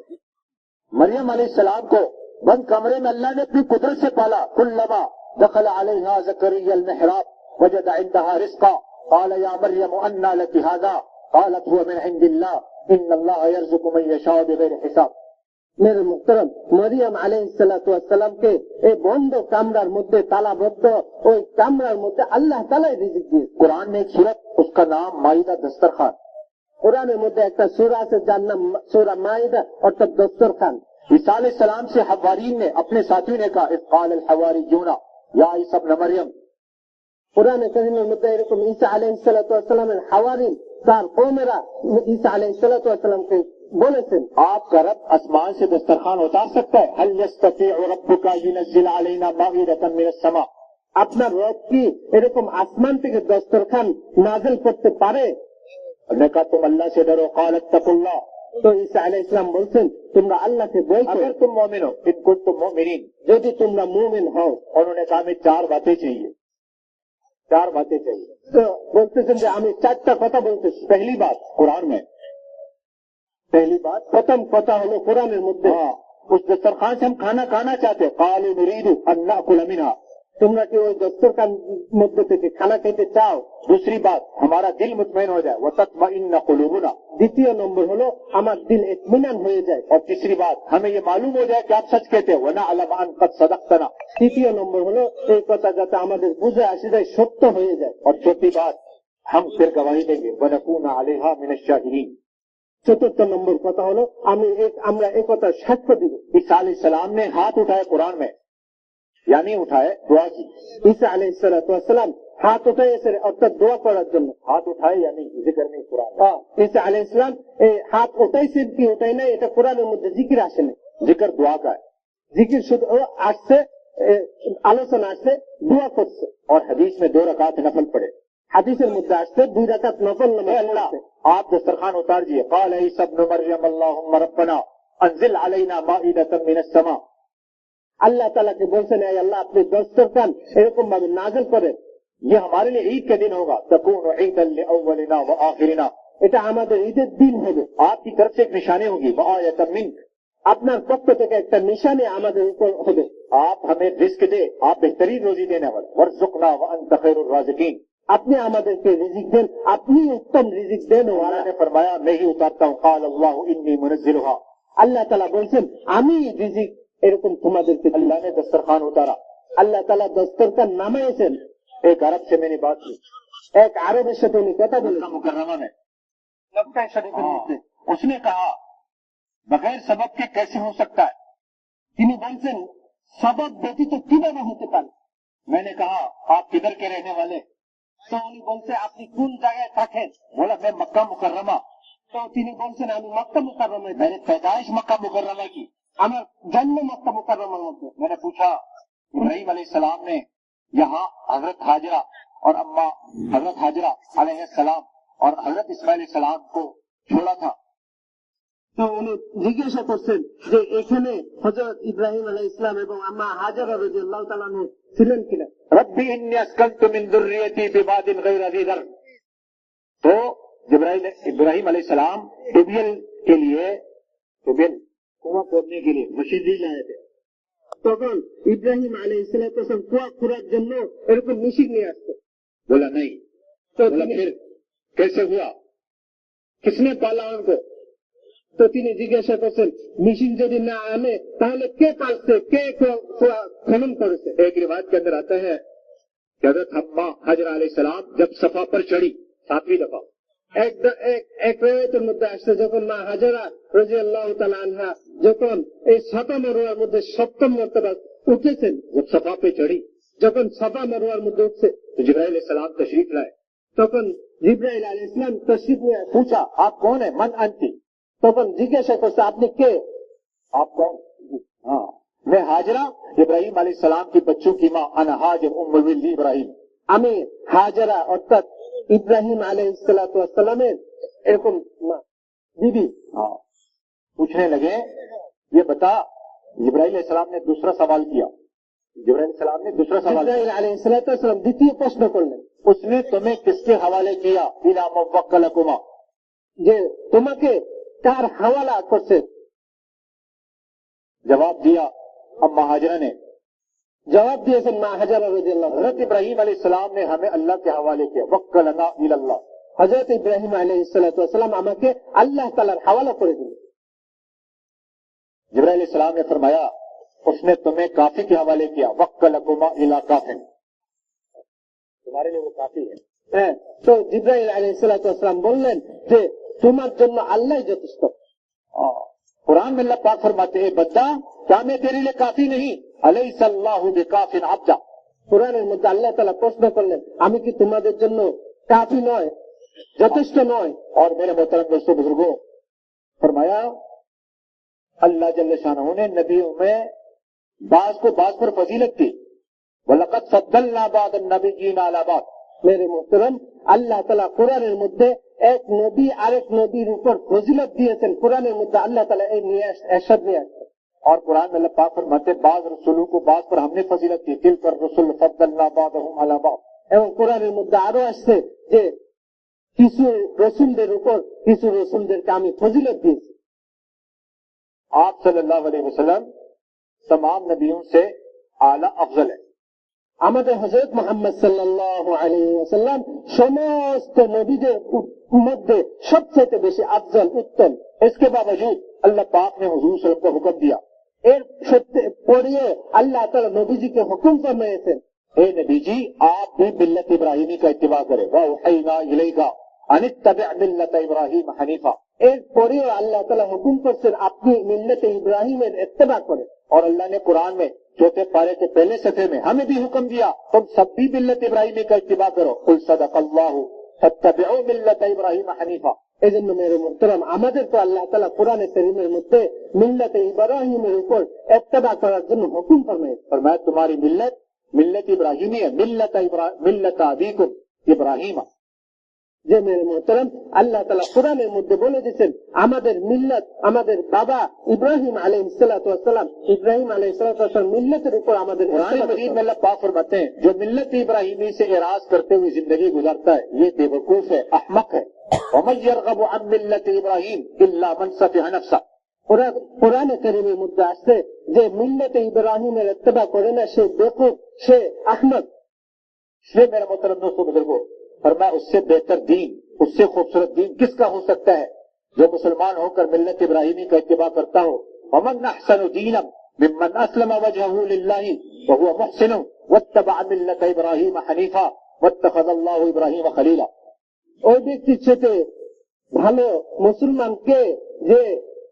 मरियम अलैहिस्सलाम को बंद कमरे में अल्लाह ने अपनी कुदरत से पाला। कुल्लमा दखल अलैहा ज़करिया अल-मिहराब वजद इंदहा रिज़्क़ा क़ाल या मरियम अन्ना लकी हाज़ा क़ालत हुवा मिन इंदिल्लाह इन्नल्लाह यरज़ुक़ु मन यशाअ बिग़ैरि हिसाब।
मेरे मुहतरम मरियम আলাইহিসসালামকে এই বন্ধ কামরার মধ্যে তালাবদ্ধ ওই কামরার মধ্যে আল্লাহ তাআলাই রিজিক দিয়েছে।
कुरान में एक सूरत, उसका नाम माइदा दस्तरखान।
কোরআনের মধ্যে একটা সূরা আছে যার নাম সূরা মাইদা অর্থাৎ দস্তরখান।
ईसा अलैहिस्सलाम से हवारीन ने अपने साथियों ने कहा इज़ क़ाल अल-हवारियून या ईसा इब्न मरियम।
কোরআনে কারীমের মধ্যে এরকম ঈসা আলাইহিসসালামের হাওয়ারিন তার কওমেরা ঈসা আলাইহিসসালামকে বলেছেন
आपका रब आसमान से दस्तरखान उतार सकता है? हल यस्ततीउ रब्बुका युनज़्ज़िल अलैना माइदतन मिनस समा।
আপনার রব কি এরকম আসমান থেকে দস্তরখান নাযিল করতে পারে?
हमने कहा तुम अल्लाह से डरो। क़ाल इत्तक़ुल्लाह।
তো ঈসা আলাইহিসসালাম বলছেন তোমরা আল্লাহকে ভয় করো
अगर तुम मोमिन हो, इन कुंतुम मोमिनीन।
যদি তোমরা মুমিন হও।
उन्होंने कहा हमें 4 बातें चाहिए, 4 बातें चाहिए।
তো বলতেছেন যে আমি 4টা কথা বলতেছি।
पहली बात कुरान में,
पहली बात प्रथम কথা হলো কোরআনের মধ্যে
हाँ, उस दस्तरखान से हम खाना खाना चाहते हैं। क़ालू नुरीदु अन नाकुल मिनहा।
তোমরা কি ওই দস্তরখান মধ্যে থেকে খানা খেতে চাও?
दूसरी बात, हमारा दिल मुतमईन हो जाए, वतत्मइन्न कुलूबुना।
দ্বিতীয় নম্বর হলো আমার দিল ইতমিনান হয়ে যায়।
और तीसरी बात, हमें ये मालूम हो जाए कि आप सच कहते हो, वनअलम अन क़द सदक़तना।
তৃতীয় নম্বর হলো এই কথা যাতে আমাদের বুঝে আসে যায়, সত্য হয়ে যায়।
और चौथी बात, हम फिर गवाही देंगे, वनकून अलैहा मिनश शाहिदीन।
চতুর্থ নম্বর কথা হলো আমরা এই কথা সাক্ষ্য দিব।
ईसा अलैहिस्सलाम ने हाथ उठाए कुरान में, यानी उठाए दुआ की।
ঈসা আলাইহিস সালাম হাত উঠাইয়েছেন অর্থাৎ দোয়া করার জন্য।
हाथ उठाए यानी जिक्र नहीं कुरान,
ঈসা আলাইহিস সালাম এই হাত উঠাইছেন কি উঠাই নাই এটা কোরআনের মধ্যে জিকির আসে না।
जिक्र दुआ का है।
জিকির শুধু আসছে, আলোচনা আসছে, দোয়া করছে।
और हदीस में 2 रकात नफल पड़े।
হাদিসের মধ্যে আসছে 2 রাকাত নফল নামাজ
अल्लाह
পড়ছে।
आप दस्तरखान उतार दिए। क़ाल ईसा इब्न मरियम अल्लाहुम्मा रब्बना अंजिल अलैना माइदतम मिनस समा।
আল্লাহ তাআলাকে বলছেন, হে আল্লাহ আপনি দস্তরখান এরকম ভাবে নাযিল করেন,
ये हमारे लिए ईद के दिन होगा। तकून ईदन लिअव्वलिना व आखिरिना।
এটা আমাদের ঈদের দিন হবে।
आपकी तरफ से एक निशानी होगी, व आयतम मिन्क।
আপনার পক্ষ থেকে একটা নিশানি আমাদের উপর হবে।
आप हमें रिस्क दे, आप बेहतरीन रोजी देने वाले। वरज़ुक़ना व अंत खैरुर राज़िकीन।
আপনি আমাদেরকে রিজিক দেন, আপনি উত্তম রিজিক দেন।
अल्लाह ने फरमाया मैं ही उतारता हूँ। क़ाल अल्लाहु इन्नी मुनज़्ज़िलुहा।
আল্লাহ তাআলা বলছেন আমি রিজিক এরকম তোমাদেরকে দিই।
अल्लाह ने दस्तरखान उतारा।
আল্লাহ তাআলা দস্তরখান নামাইছেন।
एक अरब से मैंने बात की,
এক আরবের সাথে উনি কথা
मक्का
বলেছেন
मुकर्रमा में।
মক্কা শরীফের মধ্যে।
उसने कहा बगैर सबब के कैसे हो सकता है।
তিনি বলছেন সবব ব্যতীত কিভাবে হতে পারে।
मैंने कहा आप किधर के रहने वाले।
তো উনি বলছে আপনি কোন জায়গায় থাকেন।
बोला मैं मक्का मुकर्रमा।
তো তিনি বলছেন আমি মক্কা মুকাররমায় থাকি।
मैंने पैदाइश मक्का मुकर्रमा की।
আমার জন্ম মক্কা মুকাররমার মধ্যে।
मैंने पूछा इब्राहिम अलैहिस्सलाम ने यहाँ हजरत हाजरा और अम्मा हजरत हाजरा अलैहिस्सलाम और हजरत इस्माइल अलैहिस्सलाम को छोड़ा था।
তো উনি জিজ্ঞাসা করছেন যে এখানে হযরত ইব্রাহিম আলাইহিস সালাম এবং আম্মা হাজারা রাদিয়াল্লাহু তাআলা আনহু ছিলেন কিনা।
रब्बी इन्नी अस्कनतु मिन ज़ुर्रियती बिवादिन गैर ज़ी ज़र। तो इब्राहिम अलैहिस्सलाम ट्यूबवेल के लिए, ट्यूबवेल कुआं खोदने के लिए मशीनरी लाए थे।
তখন ইব্রাহিম আলাইহিস সালাম কুয়া খোঁড়ার জন্য এরকম মেশিন নিয়ে আসতো।
बोला नहीं।
তো
बोला
তিনি
फिर कैसे हुआ, किसने पाला उनको।
তো তিনি জিজ্ঞাসা করছেন মেশিন যদি না আনে তাহলে কে পালছে, কে কুয়া খনন করেছে।
एक रिवायत के अंदर आता है कि हजरत अम्मा हाजरा अलैहिस्सलाम जब सफा पर चढ़ी 7वीं दफा,
এক রিওয়ায়াতের মধ্যে আসছে যখন মা হাজারা রাদিয়াল্লাহু তাআলা আনহা যখন এই সাফা মারওয়ার মধ্যে 7ম মর্তবা উঠেছেন,
जब सफा पे चढ़ी
যখন সাফা মারওয়ার মধ্যে উঠছে
तो जिब्राइल अलैहिस्सलाम तशरीफ लाए।
তখন জিবরাইল আলাইহিস সালাম তশরিফ নিয়ে
पूछा आप कौन है, मन अंती।
তখন জিজ্ঞাসা করছে আপনি কে।
आप कौन। हाँ मैं हाजरा इब्राहिम अलैहिस्सलाम की बच्चों की माँ, अना हाजिर उम्मुल वल्द इब्राहिम।
আমি হাজারা অর্থাৎ ইব্রাহিম আলাইহিস সালাতু ওয়াস সালামের এরকম মা বিবি।
हाँ पूछने लगे ये बता। जिब्राइल अलैहिस्सलाम ने दूसरा सवाल किया। जिब्राइल अलैहिस्सलाम ने दूसरा सवाल किया।
জিবরাইল আলাইহিস সালাতু ওয়াস সালাম দ্বিতীয় প্রশ্ন করলেন,
उसने तुम्हें किसके हवाले किया, इला मुवक्कलकुमा।
যে তোমাকে কার হাওয়ালা করছে।
जवाब दिया अम्मा हाजरा ने।
জবাব দিয়েছেন মা হাজারা রাদিয়াল্লাহু তাআলা।
हजरत इब्राहिम अलैहिस्सलाम ने हमें अल्लाह के हवाले किया, वक्कलना इलल्लाह।
হযরত ইব্রাহিম আলাইহিস সালাতু ওয়াস সালাম আমাকে আল্লাহ তাআলার হাওয়ালা করে দিলেন।
जिब्राइल अलैहिस्सलाम ने फरमाया उसने तुम्हें काफी के हवाले किया, वक्कलकुमा इला काफिन। तुम्हारे लिए वो काफी है।
হ্যাঁ, তো জিবরাইল আলাইহিস সালাতু ওয়াস সালাম বললেন যে তোমার জন্য আল্লাহই যথেষ্ট।
कुरान में अल्लाह पाक फरमाते हैं बद्दा क्या मैं तेरे लिए काफी नहीं, अलैहिस्सल्लाहु बिकाफिन अब्दा।
কোরআনের মধ্যে আল্লাহ তাআলা প্রশ্ন করলেন আমি কি তোমাদের জন্য কাফি নয়, যথেষ্ট নয়।
और मेरे मोहतरम दोस्तों बुजुर्गों, फरमाया अल्लाह जल्ल शानहू ने नबियों में बाज को बाज पर फजीलत दी। वलक़द फद्दलना बादन नबिय्यीन अला बाद।
मेरे मोहतरम আল্লাহ তাআলা কোরআনের মধ্যে এক নবী আরেক নবীর উপর ফজিলত দিয়েছেন। কোরআনের মধ্যে আল্লাহ তাআলা এই নিয়ে ইরশাদ নিয়ে আসছেন।
और कुरान में अल्लाह पाक फरमाते बाज रसूलों को बाज पर हमने फजीलत दी, तिल कर रसूल फद्दलना बादहुम अला बाद।
এবং কোরআনের মধ্যে আরো আসছে যে কিছু রসুলদের উপর কিছু রসুলদেরকে আমি ফজিলত দিয়েছি।
आप सल्लल्लाहु अलैहि वसल्लम तमाम नबियों से आला अफजल है।
আমাদের হযরত মুহাম্মদ সাল্লাল্লাহু আলাইহি ওয়াসাল্লাম সমস্ত নবীদের মধ্যে সবচেয়ে বেশি আফজল উত্তম।
इसके बावजूद अल्लाह पाक ने हुजूर सल्लल्लाहु अलैहि वसल्लम को हुक्म दिया,
এর সত্যি পড়িয়ে আল্লাহ তাআলা নবীজিকে হুকুম ফরমাইছেন,
हे नबी जी आप भी मिल्लत इब्राहिमी का इत्तिबा करें, वअवहैना इलैका अन इत्तबि' मिल्लत इब्राहिम हनीफा।
এর পরেও আল্লাহ তাআলা হুকুম করছেন আপনি মিল্লাতে ইব্রাহিমের ইত্তেবা করেন।
और अल्लाह ने कुरान में चौथे पारे के पहले सफ़े में हमें भी हुक्म दिया तुम सब भी मिल्लत इब्राहिमी का इत्तिबा करो, कुल सदक़ल्लाहु फत्तबि'ू मिल्लत इब्राहिम हनीफा।
এই जন্য मेरे मुहतरम আমাদের तो আল্লাহ তাআলা কুরআনে কারীমের মধ্যে মিল্লাতে ইব্রাহিমের উপর ইত্তেবা করার জন্য হুকুম ফরমাইছেন।
और मैं तुम्हारी मिल्लत मिल्लत इब्राहिमी है, मिल्लत अबीकुम इब्राहिम।
যে मेरे मुहतरम আল্লাহ তাআলা কুরআনের মধ্যে বলে দিয়েছেন আমাদের মিল্লাত আমাদের বাবা ইব্রাহিম আলাইহিস সালাতু ওয়াস সালাম ইব্রাহিম আলাইহিস সালাতু ওয়াস সালাম মিল্লাতের উপর আমাদের
कुरान मजीद में अल्लाह पाक फरमाते हैं जो मिल्लत इब्राहिमी से एराज करते हुए जिंदगी गुजारता है ये बेवकूफ है, अहमक है। वमन यरगबु अन मिल्लत इब्राहिम इल्ला मन सफिह नफ्सा।
কোরআনে কারীমের মধ্যে আছে যে মিল্লাতে ইব্রাহিমের ইত্তেবা করে না সে বেকুফ, সে আহমক।
इसलिए मेरे मोहतरम दोस्तों बुजुर्गों, फरमाया उससे बेहतर दीन, उससे खूबसूरत दीन किसका हो सकता है जो मुसलमान होकर मिल्लत इब्राहिमी का इत्तिबा करता हो। वमन अहसनु दीनम मिम्मन अस्लम वजहहु लिल्लाहि व हुवा मुहसिन वत्तबअ मिल्लत इब्राहिम हनीफा वत्तखज़ल्लाहु इब्राहिम खलीला।
ওই ব্যক্তির সাথে ভালো মুসলমানকে যে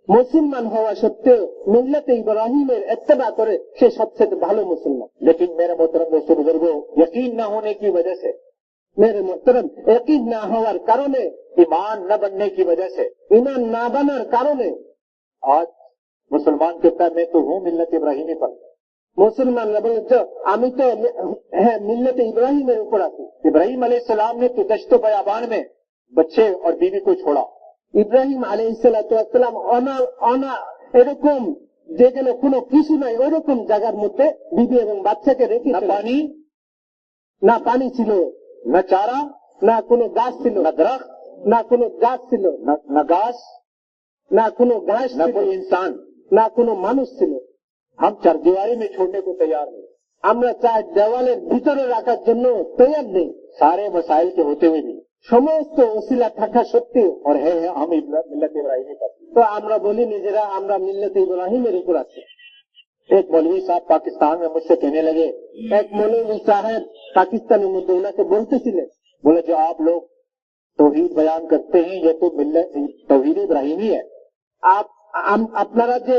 মুসলমান হওয়া সত্ত্বেও মিল্লাতে ইব্রাহিমের ইত্তেবা করে সে সবচেয়ে ভালো মুসলমান।
लेकिन मेरे मोहतरम दोस्तों बुजुर्गों, यकीन न होने की वजह से,
मेरे मोहतरम यकीन ना হওয়ার কারণে,
ईमान न बनने की वजह से
ईमान ना बनार কারণে
आज मुसलमान कहता है मैं तो हूँ मिल्लत इब्राहिमी पर।
মুসলমানরা বলে যে আমি তো হ্যাঁ মিল্লাতে ইব্রাহিমের উপর আছি।
इब्राहिम अलैहिस्सलाम ने तो दश्त बयाबान में बच्चे और बीवी को छोड़ा।
ইব্রাহিম আলাইহিস সালাতু ওয়াস সালাম অনা এরকম যেখানে কোনো কিছু নাই ওইরকম জায়গার মধ্যে বিবি এবং বাচ্চাকে রেখে না পানি ছিল,
न चारा,
না কোনো গাছ ছিল,
न दरख्त,
না কোনো গাছ ছিল,
न घास,
না কোনো ঘাস
न
ছিল,
कोई इंसान।
না কোনো মানুষ ছিল।
हम चरदीवारी में छोड़ने को तैयार नहीं,
আমরা চাই দেওয়ালের ভিতরে রাখার জন্য তৈয়ার নেই।
सारे मसाइल के होते हुए भी,
সমস্ত ওসিলা থাকা সত্ত্বেও
और है हम मिल्लत इब्राहिमी पर।
তো আমরা বলি নিজেরা আমরা মিল্লাতে ইব্রাহিমের উপর আছি।
एक मौलवी साहब पाकिस्तान में मुझसे कहने लगे,
এক মৌলভী সাহেব পাকিস্তানের মধ্যে ওনাকে বলতেছিলেন,
बोले जो आप लोग तौहीद बयान करते हैं ये तो मिल्लत तौहीद इब्राहिमी है।
আপনারা যে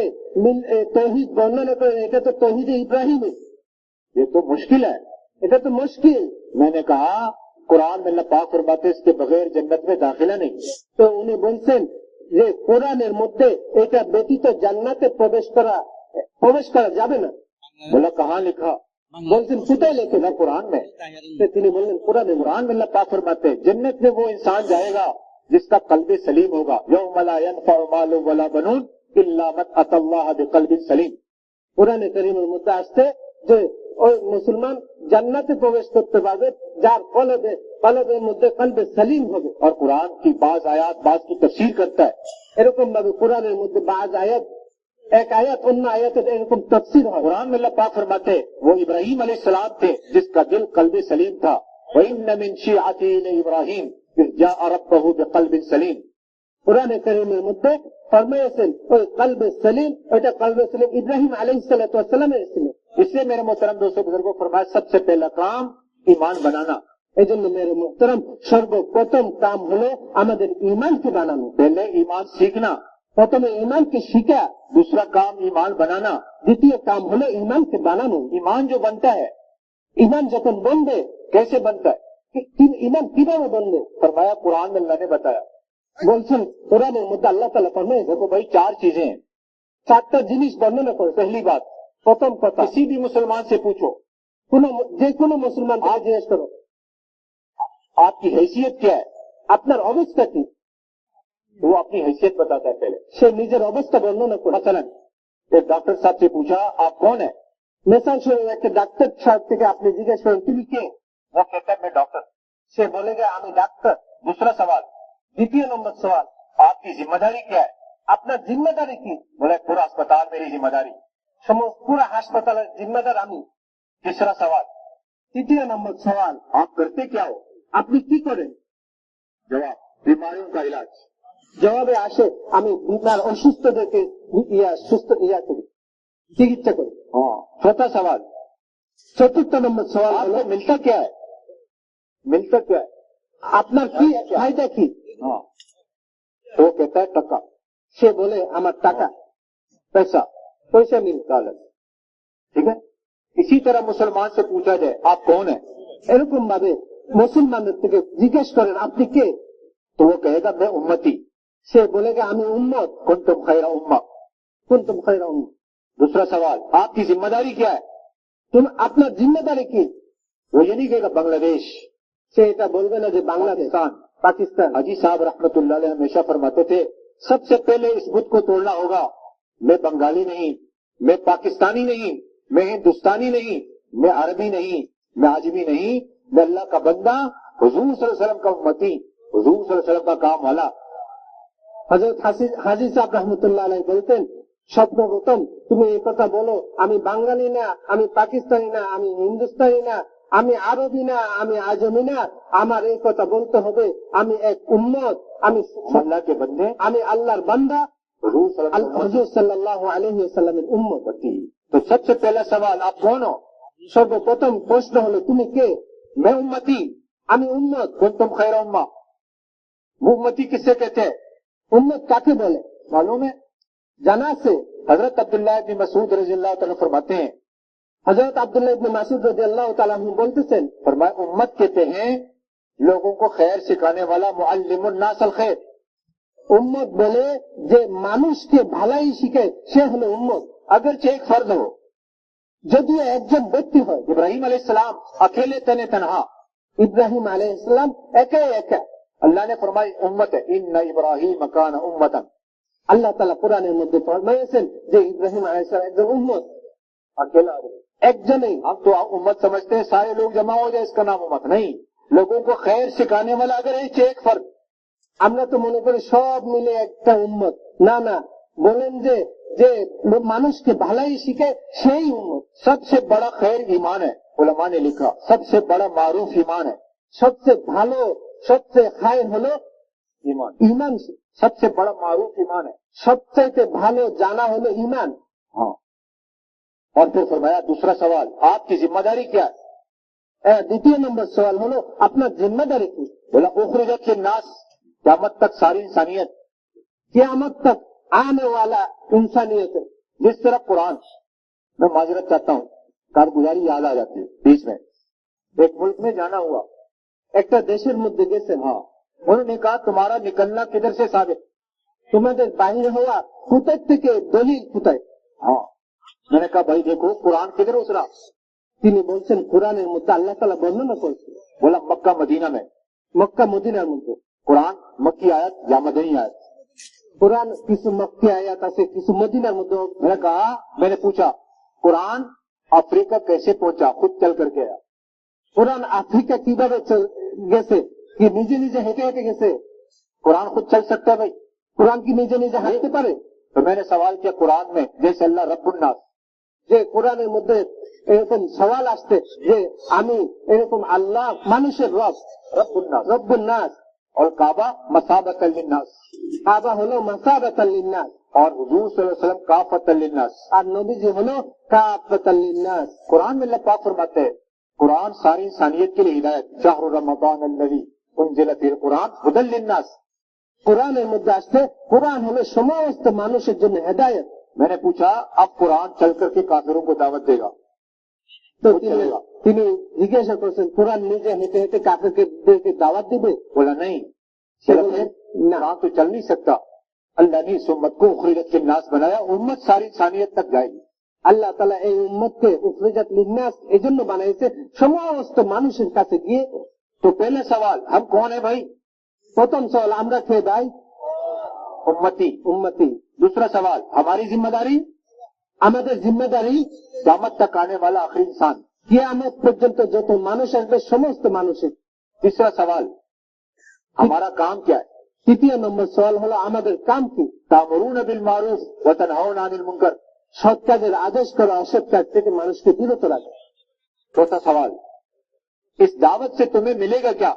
তৌহিদ বর্ণনা করেন এটা তো তৌহিদ ইব্রাহিমী,
ये तो मुश्किल है।
এটা তো মুশকিল।
मैंने कहा कुरान में अल्लाह पाक फरमाते हैं इसके बगैर जन्नत में दाखिला नहीं।
তো উনি বলছেন যে কোরআনের মধ্যে এটা ব্যতীত জান্নাতে প্রবেশ করা যাবে না।
बोला कहाँ लिखा?
বলছেন কোথায় লেখে?
ना कुरान में।
তিনি বললেन কোরআনে।
कुरान में अल्लाह पाक फरमाते हैं जन्नत में वो इंसान जाएगा जिसका कल्ब सलीम होगा। यौम ला यनफउ मालु वला बनून इल्ला मन अतल्लाह बिक़ल्बिन सलीम।
কোরআনে কারীমের মধ্যে আসছে যে ওই মুসলমান জান্নাতে প্রবেশ করতে পারবে যার কলবের মধ্যে কলবে সলিম হবে।
और कुरान की बाज आयात बाज की तफसीर करता है।
এরকম ভাবে কোরআনের মধ্যে বাজ আয়াত এক আয়াত অন্য আয়াতের এরকम तफसीर হয়।
कुरान में अल्लाह पाक फरमाते हैं वो इब्राहिम अलैहिस्सलाम थे जिसका दिल कल्ब सलीम था। वइन्न मिन शिअती इब्राहिम इज़ जाअ रब्बहु बिक़ल्बिन सलीम।
কোরআনে কারীমের মধ্যে ফরমায়েছেন ওই কলবে সলিম, ওইটা কলবে সলিম ইব্রাহিম আলাইহিস সালাতু ওয়াস সালামের ছিল।
इसलिए मेरे मोहतरम दोस्तों बुजुर्गों फरमाया सबसे पहला काम ईमान बनाना।
এই জন্য मेरे मोहतरम সর্বপ্রথম কাম হলো আমাদের ঈমানকে বানানো।
पहले ईमान सीखना,
প্রথমে ঈমানকে শিখা,
दूसरा काम ईमान बनाना,
দ্বিতীয় কাম হলো ঈমানকে বানানো।
ईमान जो बनता है
ঈমান যখন বনবে
कैसे बनता है?
ঈমান কিভাবে বনবে?
फरमाया कुरान में अल्लाह ने बताया।
বলছেন কোরআনের মধ্যে আল্লাহ তাআলা ফরমায়
देखो भाई चार चीजें हैं।
চারটা জিনিস বর্ণনা করে।
पहली बात,
প্রথম কথা
किसी भी मुसलमान से पूछो
যে কোনো মুসলমান জিজ্ঞেস করো
आपकी हैसियत क्या है,
আপনার অবস্থা কি,
वो अपनी हैसियत बताता है पहले।
সে নিজের অবস্থা বর্ণনা করে।
मसलन एक डॉक्टर साहब से पूछा आप कौन है,
মিসাল স্বরূপ একটা ডাক্তার সাহেব থেকে আপনি জিজ্ঞেস করেন তুমি কে,
वो कहता है मैं डॉक्टर।
সে বলে গে আমি ডাক্তার।
दूसरा सवाल,
দ্বিতীয় নম্বর সওয়াল
आपकी जिम्मेदारी क्या है,
আপনার জিম্মেদারি কি,
बोला पूरा अस्पताल मेरी जिम्मेदारी।
পুরো হাসপাতালের জিম্মেদার আমি।
तीसरा सवाल,
তৃতীয় নম্বর সওয়াল,
आप करते क्या हो?
আপনি কি করেন?
जवाब, बीमारियों का इलाज।
জবাবে আসে, আমি বিমার অসুস্থদেরকে সুস্থ করি, চিকিৎসা করি।
हाँ। चौथा सवाल,
চতুর্থ নম্বর সওয়াল হলো,
आपको मिलता क्या है? मिलता क्या है?
আপনার কি ফায়দা কি?
हाँ। तो वो कहता है टका,
সে বলে আমার টাকা,
पैसा,
পয়সা মিলতা।
दौलत। ठीक है। इसी तरह मुसलमान से पूछा जाए आप कौन है,
এরকম ভাবে মুসলমানদের থেকে জিজ্ঞেস করেন আপনি কে,
तो वो कहेगा मैं उम्मती,
সে বলে আমি উম্মত,
कुंतुम खैरा उम्मा।
কুনতুম খায়রা উম্মাহ।
दूसरा सवाल, आपकी जिम्मेदारी क्या है?
আপনার জিম্মেদারি কি?
वो ये नहीं कहेगा बांग्लादेश,
সে এটা বলবে না যে বাংলাদেশ,
पाकिस्तान।
পাকিস্তান।
हाजी साहब रहमतुल्लाह अलैह हमेशा फरमाते थे, सबसे पहले इस बुत को तोड़ना होगा। मैं बंगाली नहीं, मैं पाकिस्तानी नहीं, मैं हिंदुस्तानी नहीं, मैं अरबी नहीं, मैं आजमी नहीं, मैं अल्लाह का बंदा, हुजूर सल्लल्लाहु अलैहि वसल्लम का उम्मती, हुजूर सल्लल्लाहु अलैहि वसल्लम का काम वाला।
হযরত হাজী সাহেব রাহমাতুল্লাহ আলাইহি বলতেন, সর্বপ্রথম তুমি এই কথা বলো, আমি বাঙালি না, আমি পাকিস্তানি না, আমি হিন্দুস্তানি না, আমি আরবি না, আমি আজমি না, আমার এই কথা বলতে হবে আমি এক উম্মত, আমি
अल्लाह के बंदे,
আমি আল্লাহর বান্দা,
हुजूर सल्लल्लाहु अलैहि वसल्लम।
হুজুর সাল্লাল্লাহু আলাইহি ওয়াসাল্লামের উম্মত।
तो सबसे पहला सवाल, आप कौन हो?
সর্বপ্রথম প্রশ্ন হলো তুমি কে?
मैं उम्मती,
আমি उम्मत।
कुंतुम खैरा उम्मा। वो उम्मती किससे कहते हैं
उम्मत काके बोले
मालूम है?
জানা আছে?
हजरत अब्दुल्लाह इब्न मसूद रज़ियल्लाहु ताला फरमाते हैं,
হযরত আব্দুল্লাহ ইবনে মাসউদ রাদিয়াল্লাহু তাআলা আনহু বলতেছেন,
फरमाए उम्मत कहते हैं लोगों को खैर सिखाने वाला मुअल्लिमुन नास अल खैर।
উম্মত বলে যে মানুষকে ভালাই শিখায় সে হলো উম্মত।
अगरचे एक फर्द हो,
যদিও একজন ব্যক্তি হয়,
इब्राहिम अलैहिस्सलाम अकेले तने तनहा,
ইব্রাহিম আলাইহিস সালাম একা একা।
अल्लाह ने फरमाई उम्मत है, इन्ना इब्राहिम कान उम्मतन।
আল্লাহ তাআলা কোরআনের মধ্যে ফরমায়েছেন যে ইব্রাহিম আলাইহিস সালাম একজন উম্মত,
अकेला आदमी।
একজনই।
हम तो उम्मत समझते हैं सारे लोग जमा हो जाए इसका नाम उम्मत नहीं, लोगों को खैर सिखाने वाला अगर एक फर्द।
আমরা তো মনে করি সব মিলে একটা উম্মত, না না, বলেন যে যে মানুষকে ভালাই শিখায় সেই উম্মত।
सबसे बड़ा खैर ईमान है, उलमा ने लिखा सबसे बड़ा मारूफ ईमान है।
সবচেয়ে ভালো, সবচেয়ে খায়ের হলো
ईमान
ঈমান।
सबसे बड़ा मारूफ ईमान है।
সবচাইতে ভালো জানা হলো ঈমান।
हाँ। और फिर फरमाया दूसरा सवाल, आपकी जिम्मेदारी क्या है?
দ্বিতীয় নম্বর সওয়াল হলো আপনার জিম্মেদারি কি?
बोला उखरिजत लिन्नास, क़यामत तक सारी इंसानियत,
कियामत तक आने वाला इंसानियत।
जिस तरह कुरान, मैं माजरत चाहता हूँ, कारगुजारी याद आ जाती है बीच में। एक मुल्क में जाना हुआ,
একটা দেশের মধ্যে গেছেন,
हाँ, उन्होंने कहा तुम्हारा निकलना किधर से साबित?
তোমাদের বাহির হওয়া কোথায় থেকে দলিল কোথায়?
हाँ, मैंने कहा भाई देखो कुरान किधर उतरा?
তিনি বলছেন কোরআনের মধ্যে আল্লাহ তাআলা বর্ণনা করেছেন।
बोला मक्का मदीना में।
মক্কা মদিনার মধ্যে।
कुरान मक्की आयत या मदनी आयत?
কোরআন কিছু মক্কি আয়াত আছে, কিছু মদিনার মধ্যে।
मैंने पूछा कुरान अफ्रीका कैसे पहुंचा? खुद चल करके आया।
কোরআন আফ্রিকা কিভাবে গেছে? কি নিজে নিজে হেঁটে হেঁটে গেছে?
कुरान खुद चल सकता है भाई?
কোরআন কি নিজে নিজে হাঁটতে পারে?
तो मैंने सवाल किया कुरान में जैसे अल्लाह रब्बुन्नास,
যে কোরআনের মধ্যে এরকম সওয়াল আসছে যে আমি এরকম আল্লাহ মানুষের রব,
रब्बुन्नास,
রব্বুন নাস,
और काबा मसाबतल लिन्नास,
কাবা হলো মাসাবাতাল লিন্নাস,
और हुजूर सल्लल्लाहु अलैहि वसल्लम काफतल लिन्नास।
আর নবীজি হলো কাফাতাল লিন্নাস।
कुरान में अल्लाह पाक फरमाते हैं कुरान सारी इंसानियत के लिए हिदायत, शाहरु रमज़ान अल्लज़ी उनज़िला फ़ीहिल कुरान हुदल लिन्नास।
কোরআনের মধ্যে আসছে কোরআন হলো সমস্ত মানুষের জন্য হেদায়েত।
मैंने पूछा अब कुरान चल करके काफिरों को दावत देगा
তো তিনি জিজ্ঞাসা করছেন কোরআন নিজে হেঁটে হেঁটে কাফেরদেরকে দাওয়াত দিবে?
बोला नहीं,
সে বললেন না,
कुरान तो चल नहीं सकता, अल्लाह ने इस उम्मत को उखरिजत लिन्नास बनाया, उम्मत सारी इंसानियत तक जाएगी।
আল্লাহ তাআলা এই উম্মতকে উখরিজাত লিন্নাস এজন্য বানাইছে সমস্ত মানুষের কাছে গিয়ে।
तो पहला सवाल हम कौन है भाई?
প্রথম সওয়াল আমরা কে ভাই?
उम्मती।
উম্মতি।
दूसरा सवाल हमारी जिम्मेदारी,
আমাদের জিম্মেদারি
क़यामत तक आने वाला आखिरी इंसान।
কিয়ামত পর্যন্ত যত মানুষ আসবে সমস্ত মানুষের।
तीसरा सवाल हमारा काम क्या है?
তৃতীয় নম্বর সওয়াল হলো আমাদের কাম কি?
तामुरून बिल मारूफ व तनहाउना अनिल मुनकर।
সৎ কাজের আদেশ করা, অসৎ কাজ থেকে মানুষকে বিরত রাখা।
चौथा सवाल इस दावत से तुम्हें मिलेगा क्या?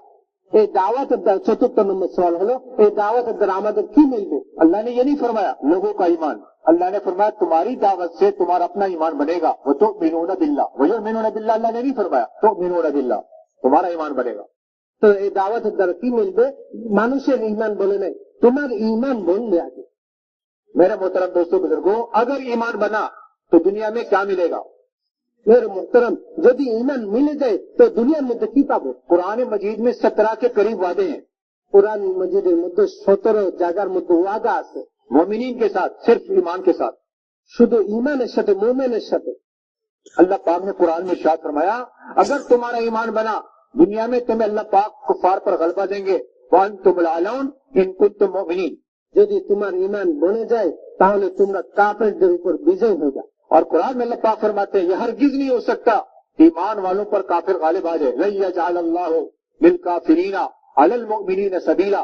এই দাওয়াতের দ্বারা ৪র্থ নম্বর সওয়াল হলো এই দাওয়াতের দ্বারা আমাদের কি মিলবে?
अल्लाह ने ये नहीं फरमाया लोगों का ईमान, अल्लाह ने फरमाया तुम्हारी दावत से तुम्हारा अपना ईमान बनेगा। वो तो मिनून बिल्ला, वो जो मिनून बिल्ला अल्लाह ने नहीं फरमाया, तो मिनून बिल्ला तुम्हारा ईमान बनेगा।
তো এই দাওয়াতের দ্বারা কি মিলবে? মানুষের ঈমান বলে নাই, তোমার ঈমান বনবে আগে।
मेरे मोहतरम दोस्तों बुजुर्गों, अगर ईमान बना तो दुनिया में क्या मिलेगा?
মেরে মোহতরম, যদি ঈমান মিলে যায় তো দুনিয়ার মধ্যে কি পাবো?
कुरान मजीद में 17 के करीब वादे हैं
কোরআন মজিদের মধ্যে 17 জায়গার মধ্যে ওয়াদা আছে,
मोमिनीन के साथ, सिर्फ ईमान के साथ।
শুধু ঈমানের সাথে, মুমিনের সাথে।
अल्लाह पाक ने कुरान में इरशाद फरमाया अगर तुम्हारा ईमान बना दुनिया में तुम्हें अल्लाह पाक कुफार पर गलबा देंगे वअंतुमुल आलौन इन कुंतुम मुमिनीन।
যদি তোমার ঈমান বনে যায় তাহলে তোমরা কাফেরদের উপর বিজয় হয়ে যাও।
और कुरान में अल्लाह पाक फरमाते हैं यह हरगिज नहीं हो सकता ईमान वालों पर काफिर गालिब आ जाए। लन यजअल अल्लाहु लिल काफिरीना अलल मुमिनीना सबीला।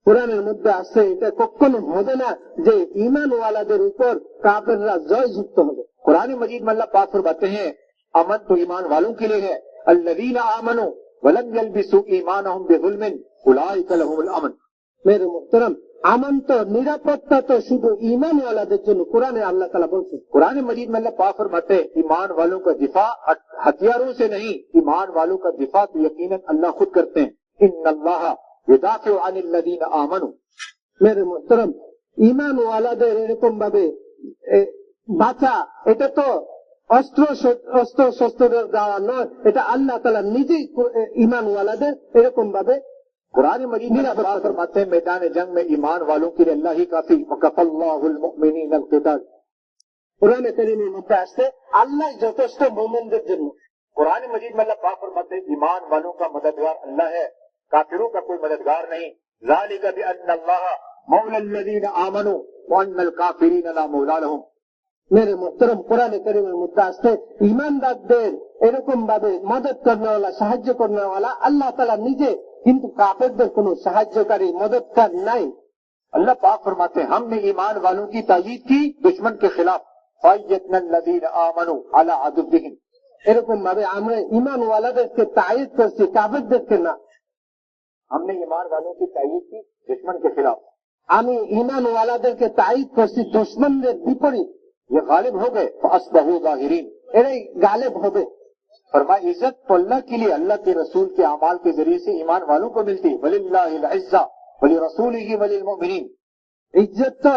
কোরআনের মধ্যে আছে এটা কখনো হবে না যে ঈমানওয়ালাদের উপর কাফেররা জয়যুক্ত হবে।
कुरान मजीद में अल्लाह पाक फरमाते हैं अमन तो ईमान वालों के लिए है, अल्लज़ीना आमनू वलम यलबिसू ईमानहुम बिज़ुल्मिन उलाइका लहुमुल अमन।
মেরে মুহতরম, আমন তো নিরাপত্তা তো শুধু ঈমানওয়ালাদের জন্য কোরআনে আল্লাহ তাআলা বলছেন।
कुरान मजीद में अल्लाह पाक फरमाते हैं ईमान वालों का दिफा हथियारों से नहीं, ईमान वालों का दिफा तो यकीनन अल्लाह खुद करते हैं। इन्नल्लाह युदाफिउ अनिल्लज़ीना आमनू।
মেরে মুহতরম, ঈমানওয়ালাদের এরকম ভাবে বাঁচা, এটা তো অস্ত্র শস্ত্রের দ্বারা নয়, এটা আল্লাহ তাআলা নিজেই ঈমানওয়ালাদের এরকম ভাবে
कुरान मजीद में अल्लाह पाक फरमाते हैं मैदान जंग में ईमान वालों के लिए अल्लाह ही काफी वकफल्लाहुल मुमिनीनल किताल।
কোরআনে কারীমের মধ্যে আসছে আল্লাহ যথেষ্ট মুমিনদের জন্য।
कुरान मजीद में अल्लाह पाक फरमाते हैं ईमान वालों का मददगार अल्लाह है, काफिरों का कोई मददगार नहीं। ज़ालिका बिअन्नल्लाह मौलाल्लज़ीना आमनू व अन्नल काफिरीना ला मौला लहुम।
মেরে মুহতরম, কোরআনে কারীমের মধ্যে আসছে ঈমানদারদের এরকম ভাবে মদদ করনেওয়ালা, সাহায্য করনেওয়ালা আল্লাহ তাআলা নিজে, কিন্তু কাফেরদের কোনো সাহায্যকারী মদদগার নাই।
अल्लाह पाक फरमाते हैं हमने ईमान वालों की तायीद की दुश्मन के खिलाफ, फ़य्यतनल्लज़ीना आमनू अला अदुव्विहिम।
এরকম ভাবে আমরা ঈমানওয়ালাদেরকে তায়িদ করছি, কাফেরদেরকে না।
हमने ईमान वालों की तायीद की दुश्मन के खिलाफ,
আমি ঈমানওয়ালাদেরকে তায়িদ করছি দুশমনদের বিপরীত।
ये गालिब हो गए फ़अस्बहू ज़ाहिरीन।
এরাই গালেব হবে।
फरमाया इज्जत तो अल्लाह के लिए, अल्लाह के रसूल के अमाल के जरिए से ईमान वालों को मिलती। वलिल्लाहिल इज्जा वलिरसूलिही वलिल मुमिनीन।
ইজ্জত তো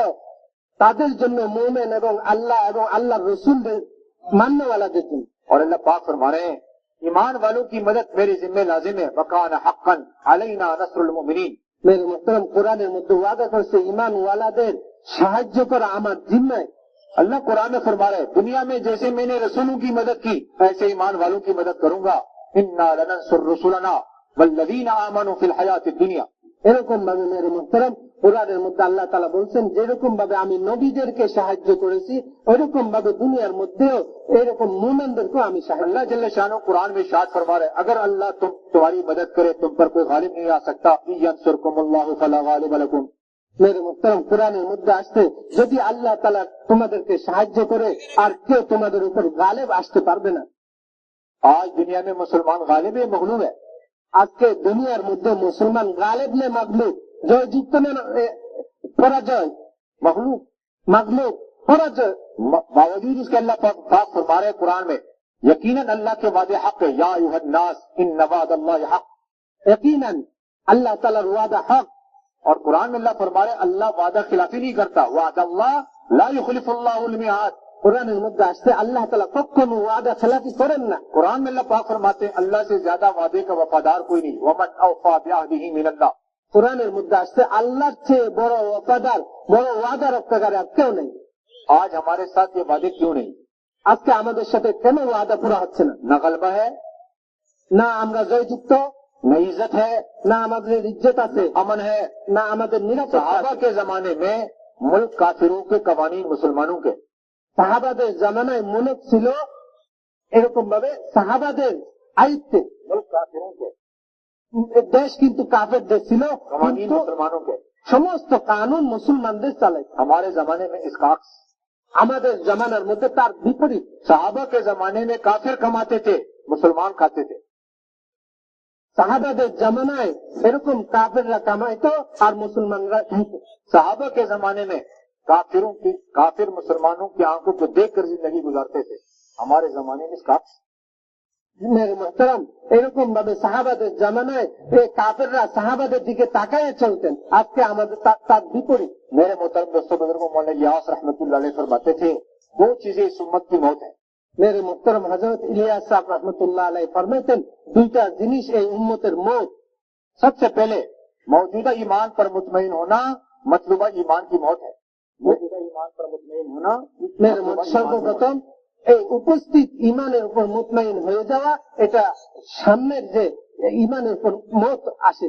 তাদের জন্য, মুমিন এবং আল্লাহর রাসূলদের মাননেওয়ালাদের জন্য।
और अल्लाह पाक फरमा रहे हैं ईमान वालों की मदद मेरे जिम्मे लाजिम है, वकान हक्कन अलैना नस्रुल मुमिनीन।
মেরে মুহতরম, কোরআনের মধ্যে ওয়াদা করছে ঈমানওয়ালাদের সাহায্য করা আমার জিম্মায়।
अल्लाह कुरान में फरमा रहे दुनिया में जैसे मैंने रसूलों की मदद की ऐसे ईमान वालों की मदद करूंगा। इन्ना लनंसुर रुसुलना वल्लज़ीना आमनू फिल हयातिद दुनिया।
এরকম ভাবে মেরে মুহতরম, কোরআনের মধ্যে আল্লাহ তাআলা বলছেন যেরকম ভাবে আমি নবীদেরকে সাহায্য করেছি ওইরকম ভাবে দুনিয়ার মধ্যেও এরকম মুমিনদেরকেও আমি সাহায্য।
अल्लाह जल्ल शानो कुरान में इरशाद फरमा रहे अगर अल्लाह तुम्हारी मदद करे तुम पर कोई गालिब नहीं आ सकता। यंसुरकुमुल्लाहु फला गालिब लकुम।
মেরে মুহতরম, কোরআনের মধ্যে আসছে যদি আল্লাহ তাআলা তোমাদেরকে সাহায্য করে আর কেউ তোমাদের উপর গালেব আসতে পারবে না।
आज दुनिया में मुसलमान गालिब है मगलूब है।
আজকে দুনিয়ার মধ্যে মুসলমান গালেব নে মাগলুব, জয়যুক্ত নে পরাজয়,
मगलूब
মাগলুব পরাজয়।
बावजूद इसके अल्लाह पाक फरमा रहे कुरान में यकीनन अल्लाह के वादे हक है। या अय्युहन्नास इन्न वादल्लाहि हक।
यकीनन अल्लाह ताआलार ওয়াদা হক।
और कुरान में अल्लाह फरमा रहे अल्लाह वादा खिलाफी नहीं करता। वादल्लाह ला युखलिफुल्लाहुल मिआद।
কোরআনের মধ্যে আসছে আল্লাহ তাআলা কখনো ওয়াদা খেলাফি করেন না।
कुरान में अल्लाह पाक फरमाते हैं अल्लाह से ज्यादा वादे का वफादार कोई नहीं। वमन औफा बिअहदिही मिनल्लाह।
কোরআনের মধ্যে আসছে আল্লাহর চেয়ে বড় ওয়াদাদার, বড় ওয়াদা রক্ষাকারী আর কেউ নেই।
आज हमारे साथ ये वादे क्यों नहीं?
আজকে আমাদের সাথে কেন ওয়াদা পুরা হচ্ছে না?
न गलबा है,
না আমরা জয়যুক্ত,
न इज्जत है,
না আমাদের ইজ্জত আছে,
अमन है।
না আমাদের নিরাপত্তা
सहाबा
আছে।
के जमाने में मुल्क काफिरों के कवानीन मुसलमानों के।
সাহাবাদের জামানায় মুলক ছিল এরকম ভাবে সাহাবাদের আয়ত্তে,
मुल्क काफिरों के
দেশ কিন্তু কাফেরদের ছিল,
कवानीन
কিন্তু
मुसलमानों के।
সমস্ত কানুন মুসলমানদের চালায়।
हमारे जमाने में इसका अक्स।
আমাদের জামানার মধ্যে তার বিপরীত।
सहाबा के जमाने में काफिर कमाते थे, मुसलमान खाते थे।
সাহাবাদের জামানায় এরকম কাফেররা কামাইতো আর মুসলমানরা খাইতো।
सहाबा के जमाने में काफिर मुसलमानों की आंखों को देख कर जिंदगी गुजारते थे। हमारे जमाने में इसका
মেরে মোহতারাম, এরকম ভাবে সাহাবাদের জামানায় এই কাফেররা সাহাবাদের দিকে তাকায় চলতেন। আজকে আমাদের তার বিপরীত।
मेरे मोहतरम दोस्तों बुजुर्गों मौलाना इलियास रहमतुल्लाह अलैह फरमाते थे, दो चीजें इस उम्मत की मौत है।
মেরে মোহতারাম হযরত ইলিয়াস সাহেব রহমতুল্লাহ আলাইহি ফরমাতেন, দুইটা জিনিস এই উম্মতের মौत।
सबसे पहले मौजूदा ईमान पर मुतमईन होना मतलूबा ईमान की मौत है। मौजूदा ईमान पर मुतमईन होना
মেরে সর্বপ্রথম এই উপস্থিত ইমানের উপর মুতমাইন হয়ে যাওয়া, এটা সামনের যে ইমানের উপর মौत আসে।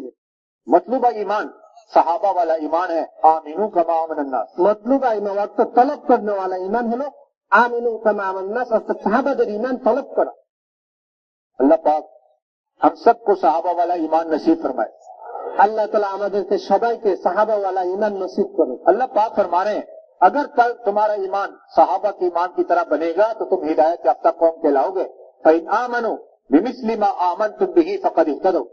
मतलूबा ईमान सहाबा वाला ईमान है, आमीनू कमा आमन अन्नास।
मतलूबा ईमान অর্থাৎ তলব करने वाला ईमान হলো आमिनू कमा आमन अन्नास, অর্থাৎ সাহাবাদের ঈমান তলব করা।
अल्लाह पाक हम सबको सहाबा वाला ईमान नसीब फरमाए।
আল্লাহ তাআলা আমাদেরকে সবাইকে সাহাবা वाला ईमान नसीब করুন।
अल्लाह पाक फरमा रहे हैं, अगर तुम्हारा ईमान सहाबा के ईमान की तरह बनेगा तो तुम हिदायत याफ्ता कौम कहलाओगे। फइन आमनु बिमिस्लि मा आमनतुम बिही फक़द इहतदौ।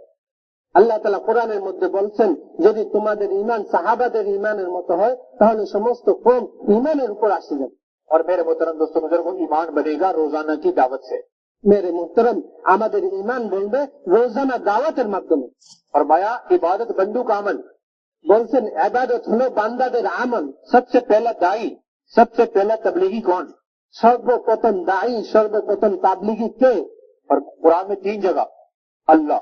আল্লাহ তাআলা কোরআনের মধ্যে বলছেন, যদি তোমাদের ঈমান সাহাবাদের ঈমানের মতো হয় তাহলে সমস্ত কওম ঈমানের উপর আসে যাবে।
और मेरे मोहतरम दोस्तों बुजुर्गों, ईमान बनेगा रोजाना की दावत से।
মেরে मुहतरम, আমাদের ঈমান বলবে রোজানা দাওয়াতের মাধ্যমে।
फरमाया इबादत बंदू का अमल।
বলছেন ইবাদত হলো বান্দাদের আমল।
सबसे पहला दाई, सबसे पहला तबलीगी कौन?
সর্বপ্রথম দায়ী, সর্বপ্রথম তাবলিগী কে?
और कुरान में 3 जगह अल्लाह।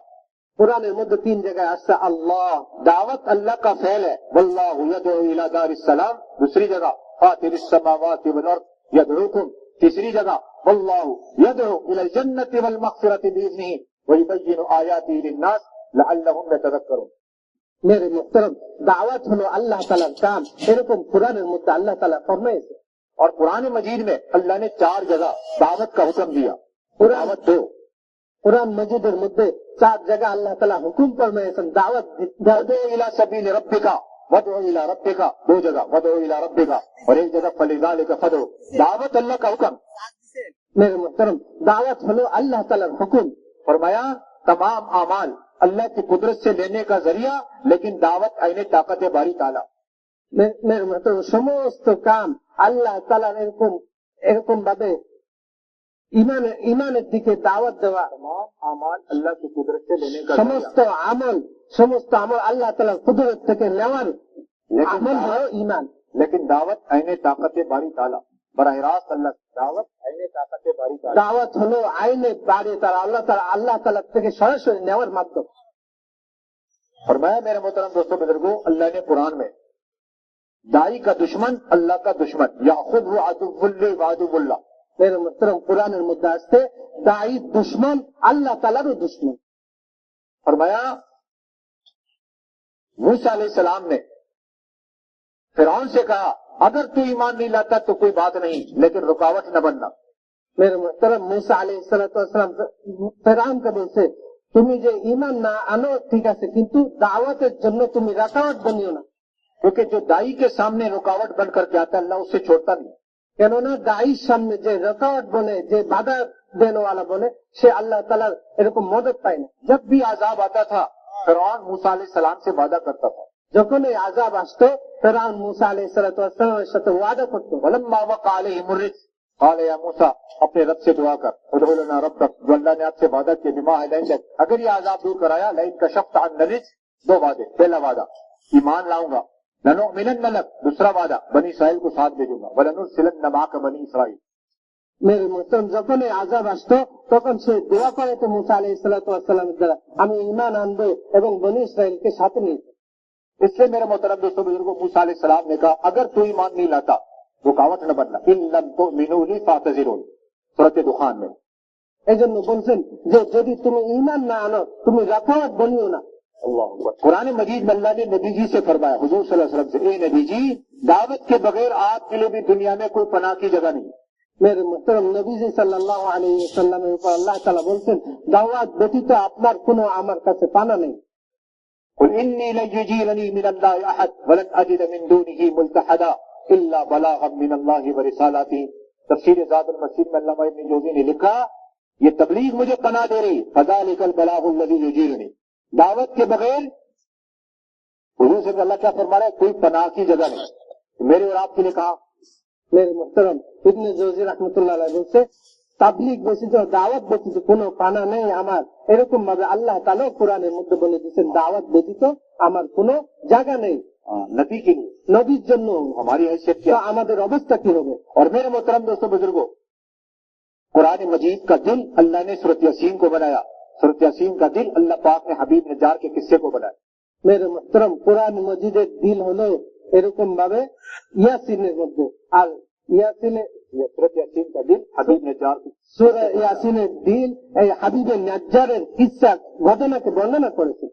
কোরআনের মধ্যে 3 জায়গায় আসছে আল্লাহ।
दावत अल्लाह का फेल है, वल्लाहु यदउ इला दारिस सलाम। दूसरी जगह फातिरिस समावाति वल अर्द यदउकुम। तीसरी जगह वल्लाहु यदउ इलल जन्नति वल मग़फ़िरति बिइज़निही व युबय्यिनु आयातिही लिन्नास लअल्लहुम यतज़क्करून।
मेरे मुहतरम, दावत হলো আল্লাহ তাআলার কাম, এরকম কোরআনের মধ্যে আল্লাহ তাআলা ফরমাইছে।
और कुरान मजीद में अल्लाह ने 4 जगह दावत का हुक्म दिया। दावत दो,
कुरान मजीদের মধ্যে 4 জায়গা আল্লাহ তাআলা হুকুম ফরমাইছেন দাওয়াত
वदउ इला सबील रब्बिका, वदउ इला रब्बिका। 2 जगह वदउ इला रब्बिका और 1 जगह फलिज़ालिका फदउ। दावत अल्लाह का हुक्म।
मेरे मुहतरम, दावत হলো আল্লাহ তাআলার হুকুম।
फरमाया तमाम आमाल अल्लाह की कुदरत से लेने का जरिया, लेकिन दावत आईने ताकत बारी ताला।
मेरे मुहतरम, সমস্ত কাম আল্লাহ তাআলার এরকম ভাবে ইমানের দিকে দাওয়াত দেওয়া।
तमाम आमाल अल्लाह की कुदरत से लेने का
সমস্ত আমল আল্লাহ তাআলার কুদরত থেকে নেওয়ার আমল হলো ঈমান।
लेकिन दावत आईने ताकत बारी ताला। बराह रास्त अल्लाह दावत आईने ताकत बारी ताला।
দাওয়াত হলো আইনে বাড়ি তারা আল্লাহ তাআলা থেকে সরাসরি নেওয়ার মাধ্যম।
फरमाया मेरे मोहतरम दोस्तों बुजुर्गों, अल्लाह ने कुरान में दाई का दुश्मन अल्लाह का दुश्मन याखुदहु अदुव्वुल्ली व अदुव्वुल्लाह।
मेरे मुहतरम, कुराনের মধ্যে আসছে দাঈ दुश्मन আল্লাহ তাআলারও दुश्मन।
फरमाया मूसा अलैहिस्सलाम ने फिरौन से कहा, अगर तू ईमान नहीं लाता तो कोई बात नहीं, लेकिन रुकावट न बनना।
मेरे मुहतरम, मूसा আলাইহিসসালাম ফেরাউনকে বলছে, তুমি যে ঈমান না আনো ঠিক আছে, কিন্তু দাওয়াতের জন্য তুমি রুকাওয়াট বনিও না।
क्योंकि जो दाई के सामने रुकावट बन करके आता है अल्लाह उससे छोड़ता नहीं।
কেননা দাঈর সামনে যে রুকাওয়াট বনে, যে বাধা দেনেওয়ালা বনে, সে আল্লাহ তাআলার এরকম মদদ পায় না।
जब भी आजाब आता था फिरौन मूसा अलैहिस्सलाम से वादा करता था।
যখন এই আযাব আসতো ফেরাউন মুসা আলাইহিসসালামের সাথে ওয়াদা করত।
वलम्मा वक़अ अलैहिम अर्रिज्क़ क़ाल या मूसा, अपने रब से दुआ कर, उदउ लना रब्बक, जो अल्लाह ने आपसे वादा किया, बिमा अहलक, अगर ये आजाब दूर कराया, लइन कशफ़्त अन्न रिज्क़। 2 वादे, पहला वादा ईमान लाऊंगा, लनुमिनन्न लक, दूसरा वादा बनी इसराइल को साथ भेजूंगा, वलनुरसिलन्न माअक बनी इसराइल।
मेरे मुहतरम, যখন এই আযাব আসতো তখন সে দোয়া করে তো মুসা আলাইহিসসালামের দ্বারা, আমি ঈমান আনবো এবং বনি ইসরাইলকে সাথে নিয়ে।
इसलिए मेरे मोहतरम दोस्तों बुजुर्गों, मूसा अलैहिस्सलाम ने कहा, अगर तू ईमान नहीं लाता रुकावट न बनना। इन लम तुमिनू ली फातज़िरून, सूरत दुखान में।
এই জন্য বলছেন যে যদি তুমি ঈমান না আনো তুমি রুকাওয়াট বনিও না।
अल्लाहु अकबर। कुरान मजीद में अल्लाह ने नबी जी से फरमाया, हुजूर सल्लल्लाहु अलैहि वसल्लम से, ए नबी जी, दावत के बगैर आपके लिए भी दुनिया में कोई पनाह की जगह नहीं।
मेरे मुहतरम, নবীজি সাল্লাল্লাহু আলাইহি ওয়াসাল্লামের উপর আল্লাহ তাআলা বলছেন, দাওয়াত ব্যতীত আপনার কোনো আমার কাছে পানা নেই।
कुल इन्नी लन युजीरनी मिनल्लाहि अहद वलन अजिद मिन दूनिही मुल्तहदा इल्ला बलागन मिनल्लाहि व रिसालातिही। तफसीर ज़ादुल मसीह में अल्लामा इब्न जौज़ी ने लिखा, یہ تبلیغ مجھے پناہ دے رہی، فذالک البلاغ الذی یجیرنی، دعوت کے بغیر حضور سے اللہ کیا فرما رہا ہے، کوئی پناہ کی جگہ نہیں. میرے اور آپ کے لیے کہا.
মেরে মোহতরম ইবনে জৌজি রাহমাতুল্লাহ আলাইহি বলছে তাবলীগ ব্যতীত দাওয়াত ব্যতীত কোনো পানা নেই আমার, এরকম ভাবে আল্লাহ তাআলা কোরআনের মধ্যে বলে দিয়েছেন দাওয়াত ব্যতীত আমার কোনো জায়গা নেই.
नबी के लिए,
নবীর জন্য
हमारी हैसियत
তো
क्या.
আমাদের অবস্থা কি হবে?
और मेरे मोहतरम दोस्तों बुजुर्गों, कुरान मजीद का दिल अल्लाह ने सूरत यासीन को बनाया. सूरत यासीन का दिल अल्लाह पाक ने हबीब नजार के किस्से को बनाया.
মেরে মোহতরম কোরআন মজিদের দিল হলো এরকম ভাবে ইয়াসিনের মধ্যে, আর ইয়াসিনে
सूरत यासीन का दिल हबीब नजार की
সূরা ইয়াসিনের দিল এই হাবিবের নাজ্জারের কিসসা ঘটনাকে বর্ণনা করেছে.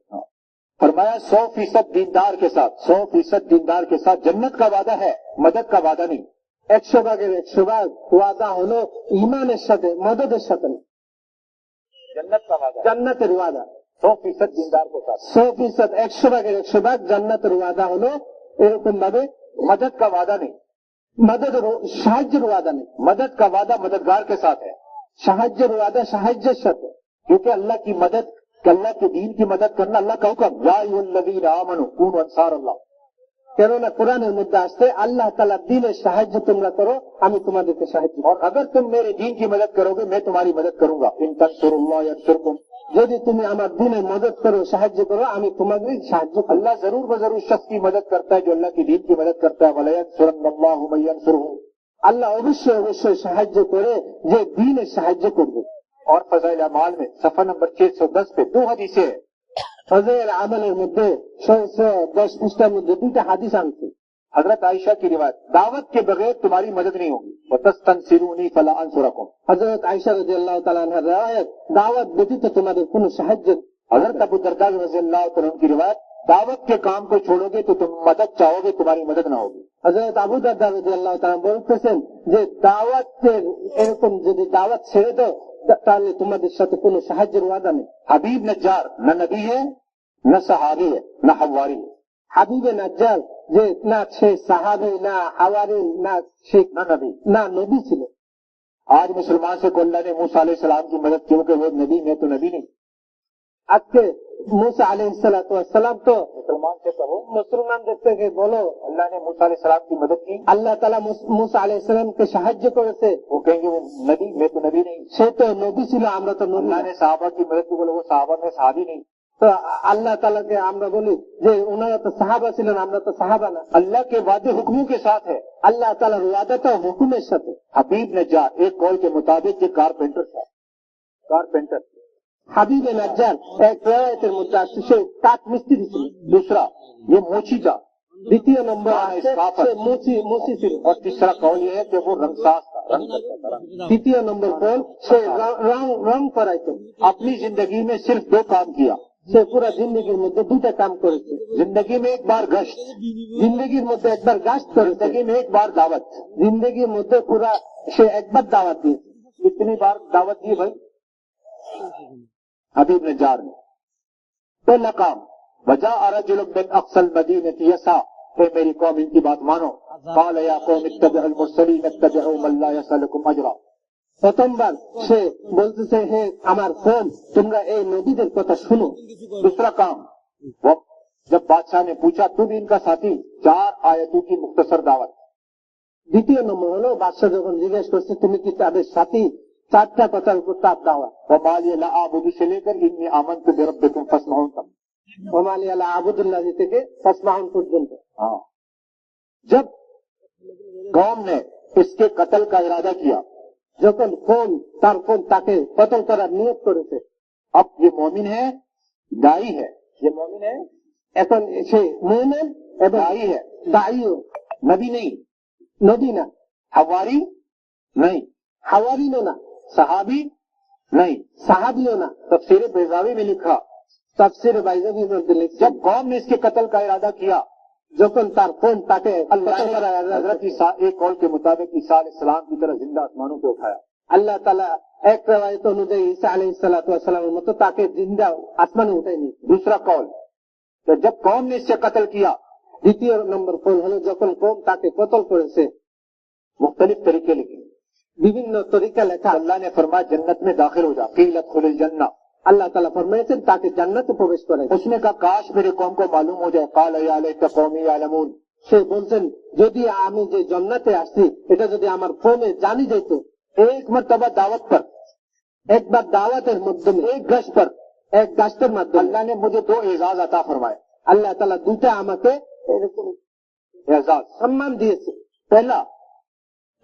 फरमाया 100% दीनदार के साथ, 100% दीनदार के साथ जन्नत का वादा है, मदद का वादा नहीं.
100 ভাগের 100 ভাগ ওয়াদা হলো ঈমানের সাথে, মদদের সাথে না,
जन्नत का वादा,
জান্নাতের ওয়াদা.
100% दीनदार के साथ.
100% 100 ভাগের 100 ভাগ জান্নাতের ওয়াদা হলো এরকম ভাবে,
मदद का वादा नहीं.
মদদের সাহায্যের ওয়াদা নেই.
मदद का वादा मददगार के साथ है,
সাহায্যের ওয়াদা সাহায্যের সাথে.
क्योंकि अल्लाह की मदद, अल्लाह के दीन की मदद करना अल्लाह का हुक्म, या अय्युहल्लज़ीना आमनू कूनू अंसार अल्लाह.
কেননা কোরআনের মধ্যে আসছে আল্লাহ তাআলার দ্বীনের সাহায্য তোমরা করো, আমি তোমাদেরকে সাহায্য করব.
और अगर तुम मेरे दीन की मदद करोगे मैं तुम्हारी मदद करूंगा. इन तंसुरुल्लाह यंसुरकुम.
যদি তুমি আমার দ্বীনের মদদ করো, সাহায্য করো, আমি তোমাদের সাহায্য করব.
अल्लाह जरूर ब जरूर शख्स की मदद करता है जो अल्लाह की दीन की मदद करता है. वला यंसुरन्नल्लाहु मन यंसुरहु.
আল্লাহ অবশ্যই অবশ্যই সাহায্য করে যে দ্বীনের সাহায্য করবে.
और फजाइल अमाल में सफा नंबर 610 पे 2 हदीसें हैं.
ফজর আমলের মধ্যে 610 পৃষ্ঠার মধ্যে দুইটা হাদিস আনছে.
हजरत आयशा की रिवायत, दावत के बगैर तुम्हारी मदद नहीं होगी. वतस्तनसिरूनी फला अंसुरकुम.
হযরত আয়েশা রাদিয়াল্লাহু তাআলা আনহার riwayat, দাওয়াত ব্যতীত তোমাদের কোনো সাহায্য.
हजरत अबू दरदा रज़ियल्लाहु तआला अन्हु की रिवायत, दावत के काम को छोड़ोगे तो तुम मदद चाहोगे, तुम्हारी मदद ना होगी.
হযরত আবু দারদা রাদিয়াল্লাহু তাআলা বলতেছেন যে দাওয়াতের এরকম যদি দাওয়াত ছেড়ে দাও তাহলে তোমাদের সাথে কোনো সাহায্যের ওয়াদা নেই.
हबीब नज्जार न नबी है न सहाबी है न हवारी है.
হাবিবে নাজ্জার যে না সে সাহাবী না হাওয়ারি না সে
न नबी.
না নবী ছিল.
आज मुसलमान से को अल्लाह ने मूसा अलैहि सलाम की मदद की, क्योंकि वो नबी, मैं तो नबी नहीं.
আজকে मूसा আলাইহিস সালাতু ওয়াস সালাম তো
मुसलमान से कहो
মুসলমানদের থেকে বলো
अल्लाह ने मूसा अलैहि सलाम की मदद की,
আল্লাহ তাআলা মুসা আলাইহিস সালামকে সাহায্য করেছে,
वो कहेंगे वो नबी, मैं तो नबी नहीं.
সে তো নবী ছিল, আমরা তো নবী
अल्लाह
না.
ने सहाबा की मदद की, बोले वो सहाबा में सहाबी नहीं.
তো আল্লাহ তাআলাকে আমরা বলি যে ওনারা তো সাহাবা ছিলেন, আমরা তো সাহাবা না.
अल्लाह के वादे हुक्मों के साथ है.
আল্লাহ তাআলার ওয়াদা তো হুকুমের সাথে.
हबीब नज्जार एक कौल के मुताबिक ये कारपेंटर था. कारपेंटर.
হাবিবে নাজ্জার এক riwayat-এর মধ্যে আসছে সে কাঠ মিস্ত্রি ছিল.
दूसरा ये मोची था.
দ্বিতীয় নম্বর আসছে সে মুচি ছিল.
और तीसरा कौल ये है कि वो रंगसाज था, रंग करता था, रंग.
তৃতীয় নম্বর কোন সে রং করাইতো.
अपनी जिंदगी में सिर्फ 2 काम किया.
সে পুরো জিন্দগির মধ্যে দুইটা কাম করেছে.
जिंदगी में एक बार गश्त,
জিন্দগির মধ্যে একবার গাছ করেছে,
जिंदगी में एक बार दावत.
জিন্দগির মধ্যে পুরা সে একবার দাওয়াত দিয়েছে.
कितनी बार दावत दी भाई हबीब नज्जार ने. पहला काम वजा रजुल मिन अक्सल मदीनती यसा, हे मेरी कौम इनकी बात मानो. قال या कौम इत्तबिउल मुरसलीन इत्तबिउ मन ला यसलकुम अजरा.
প্রথমবার সে বলতেছে হে আমার কওম তোমরা এই নবীদের কথা শুনো.
दूसरा काम, वो जब बादशाह ने पूछा तुम इनका साथी, 4 आयतों की मुख्तसर दावत.
দ্বিতীয় নম্বর হলো বাদশা যখন জিজ্ঞেস করছে তুমি কি তাদের সাথী, 4টা কথার উপর তার দাওয়াত.
वमालिया ला आबुदु से लेकर इन्नी आमनतु बिरब्बिकुम फस्माउन तक.
ওমালি আলা আবুদুল্লাহ থেকে ফাসমাউন পর্যন্ত.
हाँ. जब कौम ने इसके कत्ल का इरादा किया,
যখন কোন তার কোন তাকে কতল করার নিয়ত করেছে,
अब ये मोमिन है, दाई है. ये मोमिन है,
এখন সে মুমিন এবং
दाई है,
দাঈও,
नबी नहीं,
নবী না,
हवारी नहीं,
হাওয়ারিও না,
सहाबी नहीं.
সাহাবীও না.
तफसीर बेजावी में लिखा,
তাফসীর বাইজাবীর মধ্যে লিখছে
जब कौम ने इसके कत्ल का इरादा किया,
যখন তার কোন তাকে
अल्लाह
কতল
ने
করার ইরাদা
हजरत ईसा, एक कौल के मुताबिक ईसा अलैहिस्सलाम की तरह जिंदा आसमानों पे उठाया.
আল্লাহ তাআলা এক riwayat অনুযায়ী ঈসা আলাইহিস সালাতু ওয়াস সালামের মতো তাকে জিন্দা আসমানে উঠাই নিয়েছে.
दूसरा कौल, तो जब कौम ने इससे कत्ल किया,
দ্বিতীয় নম্বর কোন হলো যখন কোন তাকে কতল করেছে,
मुख्तलिफ तरीके लिखे.
বিভিন্ন তরিকা লেখা।
अल्लाह ने फरमाया जन्नत में दाखिल हो जा, कीलत खुलिल जन्ना।
আল্লাহ তাআলা ফরমাইছেন তাকে জান্নাতে প্রবেশ করে।
उसने कहा काश मेरे कौम को मालूम हो जाए, काल या लैता कौमी यालमून।
সে বলছেন যদি আমি যে জান্নাতে আসছি এটা যদি আমার কওমে জানি যেত।
एक मरतबा दावत पर,
একবার দাওয়াতের মাধ্যমে,
एक गश्त पर
এক গাছের মাধ্যমে
अल्लाह ने मुझे 2 एजाज अता फरमाए।
আল্লাহ তাআলা দুইটা আমাকে এরকম
एजाज,
সম্মান দিয়েছে।
पहला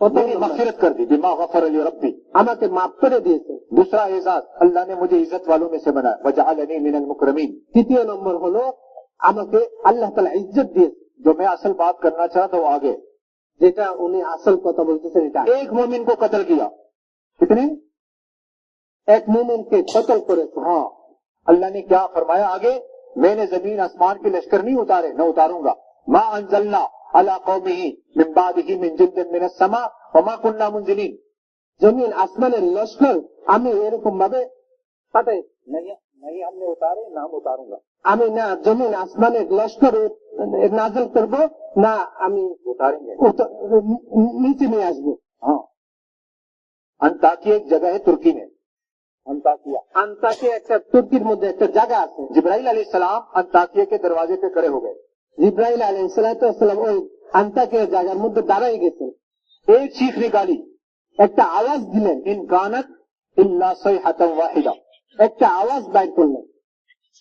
প্রথম
मेरी मगफिरत कर दी, बिमा गफर अली रब्बी।
আমাকে মাফ করে দিয়েছে।
दूसरा एजाज, अल्लाह ने मुझे इज्जत वालों में से बनाया, वजअलनी मिनल मुकरमीन।
তৃতীয় নম্বর হলো আমাকে আল্লাহ তাআলা ইজ্জত দিয়েছে।
जो मैं असल बात करना चाहता वो आगे।
যেটা উনি আসল কথা বলতেছেন এটা।
एक मोमिन को कत्ल किया, कितने?
এক মুমিনকে কতল করেছে।
हाँ, अल्लाह ने क्या फरमाया आगे, मैंने जमीन आसमान के लश्कर नहीं उतारे, न उतारूंगा। मा अंजलना अला कौमिही मिन बादिही मिन जिंदिन मिनस समा वमा कुन्ना मुंजिलीन।
জমিন আসমানের লস্কর আমি এরকম ভাবে পাঠাই
नहीं हमने उतारे, ना हम उतारूंगा।
আমি না জমিন আসমানের লস্কর নাজল করব না আমি
उतारेंगे।
নিচে নিয়ে আসবো।
हाँ, अंताकिया एक जगह है तुर्की में, अंताकिया।
আন্তাকিয়া একটা তুর্কির মধ্যে একটা জায়গা আছে।
जिब्राइल अलैहिस्सलाम अंताकिया के दरवाजे पे खड़े हो गए।
জিব্রাইল আলাইহিস সালাম ওই আন্তাকিয়া জায়গার মধ্যে দাঁড়াই গেছেন।
एक चीख निकाली,
একটা আওয়াজ দিলেন,
इन कानत इल्ला सयहतन वाहिदा।
একটা আওয়াজ বাইর করলেন,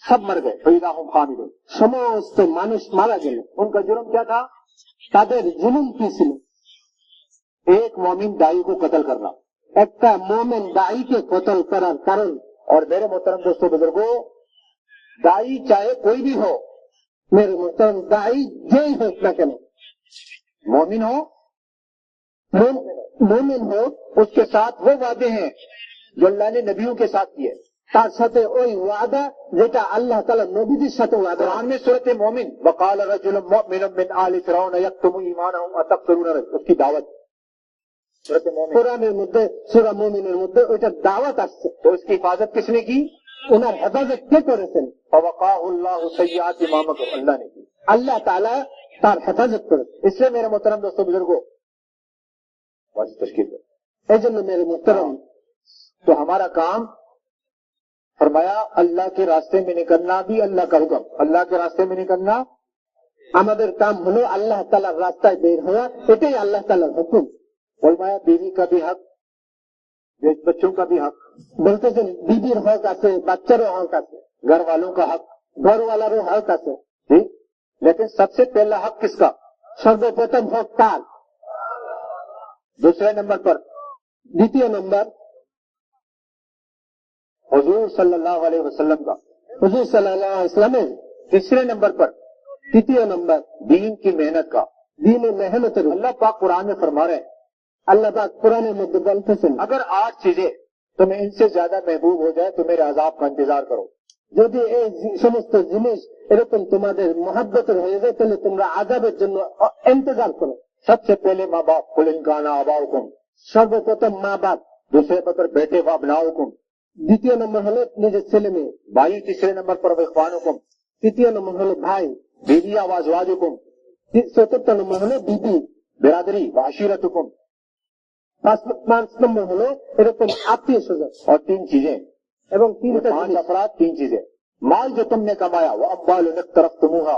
सब मर गए, फइदा हुम खामिदुन।
সমস্ত মানুষ মারা গেল।
उनका जुर्म क्या था?
তাদের জুলুম কি ছিল?
एक मोमिन दाई को कत्ल करना।
একটা মোমেন দায়ীকে কতল করার কারণ।
और मेरे मोहतरम दोस्तों बुजुर्गों, दाई चाहे कोई भी हो,
মেরে মোহতরম দায়ী যেই হোক না কেন,
मोमिन हो,
মোমেন হোক,
उसके साथ वो वादे हैं जो अल्लाह ने नबियों के साथ किए।
তার সাথে ওই ওয়াদা যেটা আল্লাহ তাআলা নবীদের সাথে ওয়াদা।
कुरान में सूरत मोमिन वकाल रजुलुम मुमिनुम मिन आलि फिरौन यक्तुमु ईमानहु अतक़तलून, उसकी दावत सूरत मोमिन।
কোরআনের মধ্যে সূরা মুমিনের মধ্যে ওইটা দাওয়াত আসছে।
तो उसकी हिफाजत किसने की?
ওনার হেফাজত কে করেছেন?
फवक़ाहुल्लाहु सय्याति मा मकरू, अल्लाह ने की।
আল্লাহ তাআলা তার হেফাজত করেছেন।
इसलिए मेरे मोहतरम दोस्तों बुजुर्गों, वाजिब तशकील करो।
এই জন্য মেরে মোহতরম
तो हमारा काम फरमाया अल्लाह के रास्ते में निकलना भी अल्लाह का हुक्म। अल्लाह के रास्ते में निकलना
আমাদের কাম হলো আল্লাহ তাআলার রাস্তায় বের হওয়া, এটাই আল্লাহ তাআলার হুকুম।
फरमाया बीवी का भी हक, बच्चों का भी हक,
বলতেছেন বিবির হক আছে, বাচ্চারও হক আছে,
घर वालों का हक,
ঘরওয়ালারও হক আছে।
ठीक। लेकिन सबसे पहला हक किसका?
সর্বপ্রথম হক কার?
दूसरे नंबर पर
দ্বিতীয় নম্বর
हुजूर सल्लल्लाहु अलैहि वसल्लम का।
হুজুর সাল্লাল্লাহু আলাইহি ওয়াসাল্লামের।
तीसरे नंबर पर
তৃতীয় নম্বর
दीन की मेहनत का।
দ্বীনের মেহনতের।
अल्लाह पाक कुरान में फरमा रहे हैं,
আল্লাহ পাক কোরআনের মধ্যে বলতেছেন
अगर 8 चीजें तुम्हें इनसे ज्यादा महबूब हो जाए तो मेरे अजाब का इंतजार करो।
যদি এই সমস্ত জিনিস এরকম তোমাদের মহব্বতের হয়ে যায় তাহলে তোমরা আযাবের জন্য ইন্তজার করো।
सबसे पहले माँ बाप, कुल इन काना आबाउकुम।
সর্বপ্রথম মা বাপ,
दूसरे नंबर पर बेटे व अबनाउकुम।
দ্বিতীয় নম্বর হলো নিজের ছেলে মেয়ে,
भाई तीसरे नंबर पर इख्वानुकुम।
তৃতীয় নম্বর হলো ভাই,
बीविया व अज़वाजुकुम।
চতুর্থ নম্বর হলো বিবি,
बिरादरी व अशीरतुकुम।
পাঁচ নম্বর হলো এরকম আত্মীয় স্বজন।
और 3 चीजें,
এবং তিনটা
5
জিনিস,
अफराद 3 चीजें। माल जो तुमने कमाया वो अम्वालुन इक़्तरफ़्तुमूहा।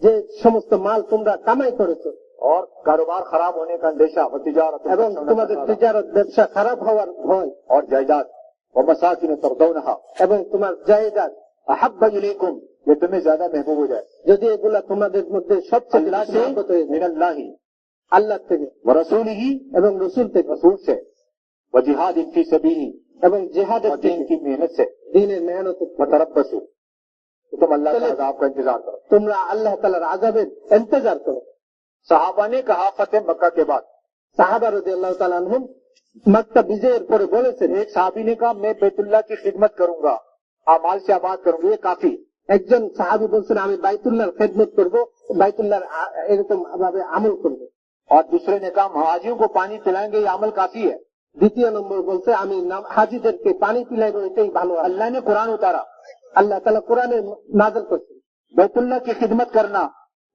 যে সমস্ত মাল তোমরা কামাই করেছো
और कारोबार खराब होने का अंदेशा व तिजारत
এবং তোমাদের তিজারত ব্যবসা খারাপ হওয়ার ভয়
और जायदाद व मसाकिन तर्दौनहा
এবং তোমার জায়দাদ
अहब्ब इलैकुम, ये तुम्हें ज्यादा महबूब हो जाए।
যদি এগুলা তোমাদের মধ্যে সবচেয়ে
अल्लाह
বেশি
से,
মহব্বত হয়ে যায়
मिनल्लाहि
আল্লাহ থেকে
व रसूलिही,
এবং রসুল থেকে
रसूल से, व जिहाद फी सबीली,
এবং जिहाদের
और दीन
থেকে,
की मेहनत से,
দ্বীনের মেহনতের
व
থেকে।
तरब्बसु, तो तुम अल्लाह के अज़ाब का इंतजार करो।
তোমরা আল্লাহ তাআলার আযাবের ইন্তজার করো।
सहाबा ने कहा फतेह मक्का के बाद,
সাহাবা রাদিয়াল্লাহু তাআলা আনহুম মক্কা বিজয়ের পরে বলেছেন,
एक साहबी ने कहा मैं बैतुल्लाह की खिदमत करूंगा, आमाल से आबाद करूंगा, ये काफी।
একজন সাহাবী বলছেন আমি বাইতুল্লাহর খেদমত করব, বাইতুল্লাহর এরকম ভাবে আমল করব।
और दूसरे ने कहा हाजियों को पानी पिलाएंगे, ये अमल काफी है।
দ্বিতীয় নম্বর বলছে আমি হাজীদেরকে পানি পিলাইবো, এটাই ভালো।
अल्लाह ने कुरान उतारा,
আল্লাহ তাআলা কোরআনে নাযিল করেছেন
बैतुल्लाह की खिदमत करना,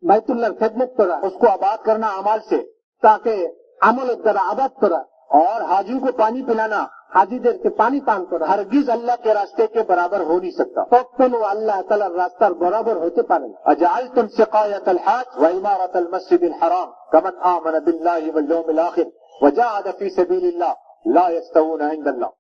বাইতুল্লাহর খেদমত করা,
उसको आबाद करना अमाल से,
তাকে আমলের দ্বারা আবাদ করা,
और हाजियों को पानी पिलाना
হাজিদেরকে পানি পান করা
हरगिज अल्लाह के रास्ते के बराबर हो नहीं सकता।
কখনো আল্লাহ তাআলার রাস্তার বরাবর হতে পারে না।
अजअलतुम सिकायत अलहाज व इमारत अलमस्जिद अलहराम कमन आमन बिल्लाहि वल यौमिल आखिर व जाहद फी सबीलिल्लाह ला यस्तवून इंदल्लाह।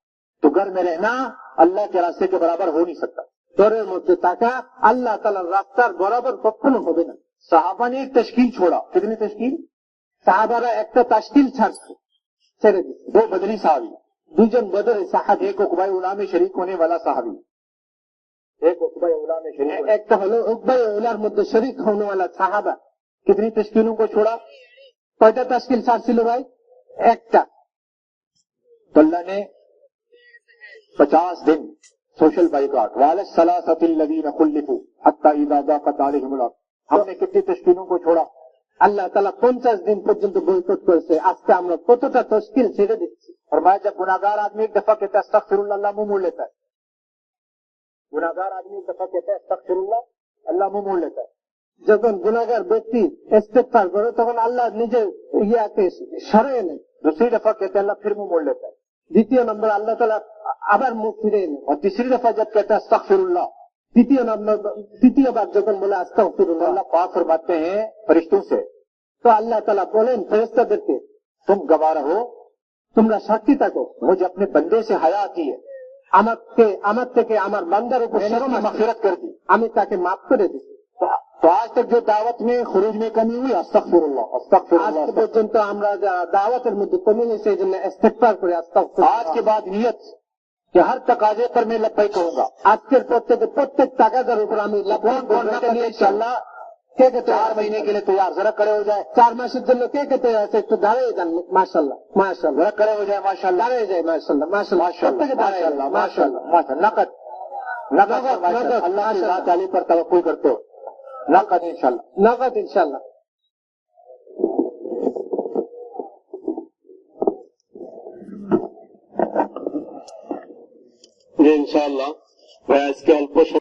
तो घर में रहना अल्लाह के रास्ते के बराबर हो नहीं सकता।
ঘরের মধ্যে থাকা আল্লাহ তাআলার রাস্তার বরাবর কখনো হবে না।
साहबा ने एक तश्कील छोड़ा। कितनी तश्कील?
সাহাবারা একটা তাশকিল ছেড়ে দিচ্ছে।
दो बदरी साहबी,
দুজন বদরের সাহাবী,
एक उकबा उला में शरीक होने वाला साहबी, एक उकबा उला में शरीक होने।
একটা হলো উকবায়ে উলার মধ্যে শরীক হওয়ালা সাহাবা।
कितनी तश्कीलों को छोड़ा?
কয়টা তাশকিল ছাড়ছিল ভাই? একটা।
तो अल्लाह ने 50 दिन सोशल बाइकाट वाले सलासतिल्लज़ीन खुल्लिफू हत्ता इज़ा ज़ाक़त अलैहिमुल अर्ज़। हमने कितनी तश्कीलों को छोड़ा?
আল্লাহ তাআলা 50 দিন পর্যন্ত বয়কট করেছে। আজকে আমরা কতটা তশকিল ছেড়ে দিচ্ছি।
और मैं जब गुनाहगार आदमी एक दफा कहता है अस्तगफिरुल्लाह, अल्लाह मुंह मोड़ लेता है। गुनाहगार आदमी एक दफा कहता है अस्तगफिरुल्लाह, अल्लाह मुंह मोड़ लेता है।
যখন গুনাহগার ব্যক্তি ইস্তেগফার করে তখন আল্লাহ নিজে ইয়াকে সরিয়ে নেন।
दूसरी दफा कहते हैं अल्लाह फिर मुंह मोड़ लेता है।
দ্বিতীয় নম্বর আল্লাহ তাআলা আবার মুখ ফিরিয়ে নেন।
और तीसरी दफा जब कहता है अस्तगफिरुल्लाह,
তৃতীয়বার যখন বলে
तो
আস্তাগফিরুল্লাহ,
अल्लाह पाक फरमाते हैं फरिश्तों से,
তো আল্লাহ তাআলা বলেন ফেরেশতাদেরকে,
तुम गवाह रहो,
তোমরা সাক্ষী থাকো,
मुझे अपने बंदे से हया आती है,
আমার থেকে আমার বান্দার উপর
मैंने
শরম
उसकी
আসে,
मगफिरत कर दी।
আমি তাকে মাফ করে দিয়েছি।
तो आज तक जो दावत में खुरूज में कमी हुई अस्तगफिरुल्लाह
আজ
अस्तगफिरुल्लाह।
পর্যন্ত আমরা দাওয়াতের মধ্যে কমে গেছি, এই জন্য ইস্তেগফার করে আস্তাগফিরুল্লাহ।
आज के बाद नियत कि हर तकाजे पर मैं लब्बैक कहूंगा।
আজকের পর থেকে প্রত্যেক তাগাদার উপর আমি লাভবান বলবো ইনশাআল্লাহ। কে কে
4 महीने के लिए तैयार, जरा खड़े हो जाए।
4 মাসের জন্য কে কে তৈরি আছে একটু দাঁড়িয়ে যান। মাশাআল্লাহ মাশাআল্লাহ,
जरा खड़े हो जाए। माशाल्लाह
দাঁড়িয়ে যায়। माशाআल्लाह माशाআल्लाह,
माशाल्लाह
দাঁড়িয়ে
माशाल्लाह
যায়।
माशाल्लाह माशाल्लाह। नकद नकद माशाल्लाह, अल्लाह की जात अली पर तवक्कुल करते हो। नकद इंशाल्लाह,
নগদ ইনশাআল্লাহ।
ইনশাআল্লাহ আজকে অল্প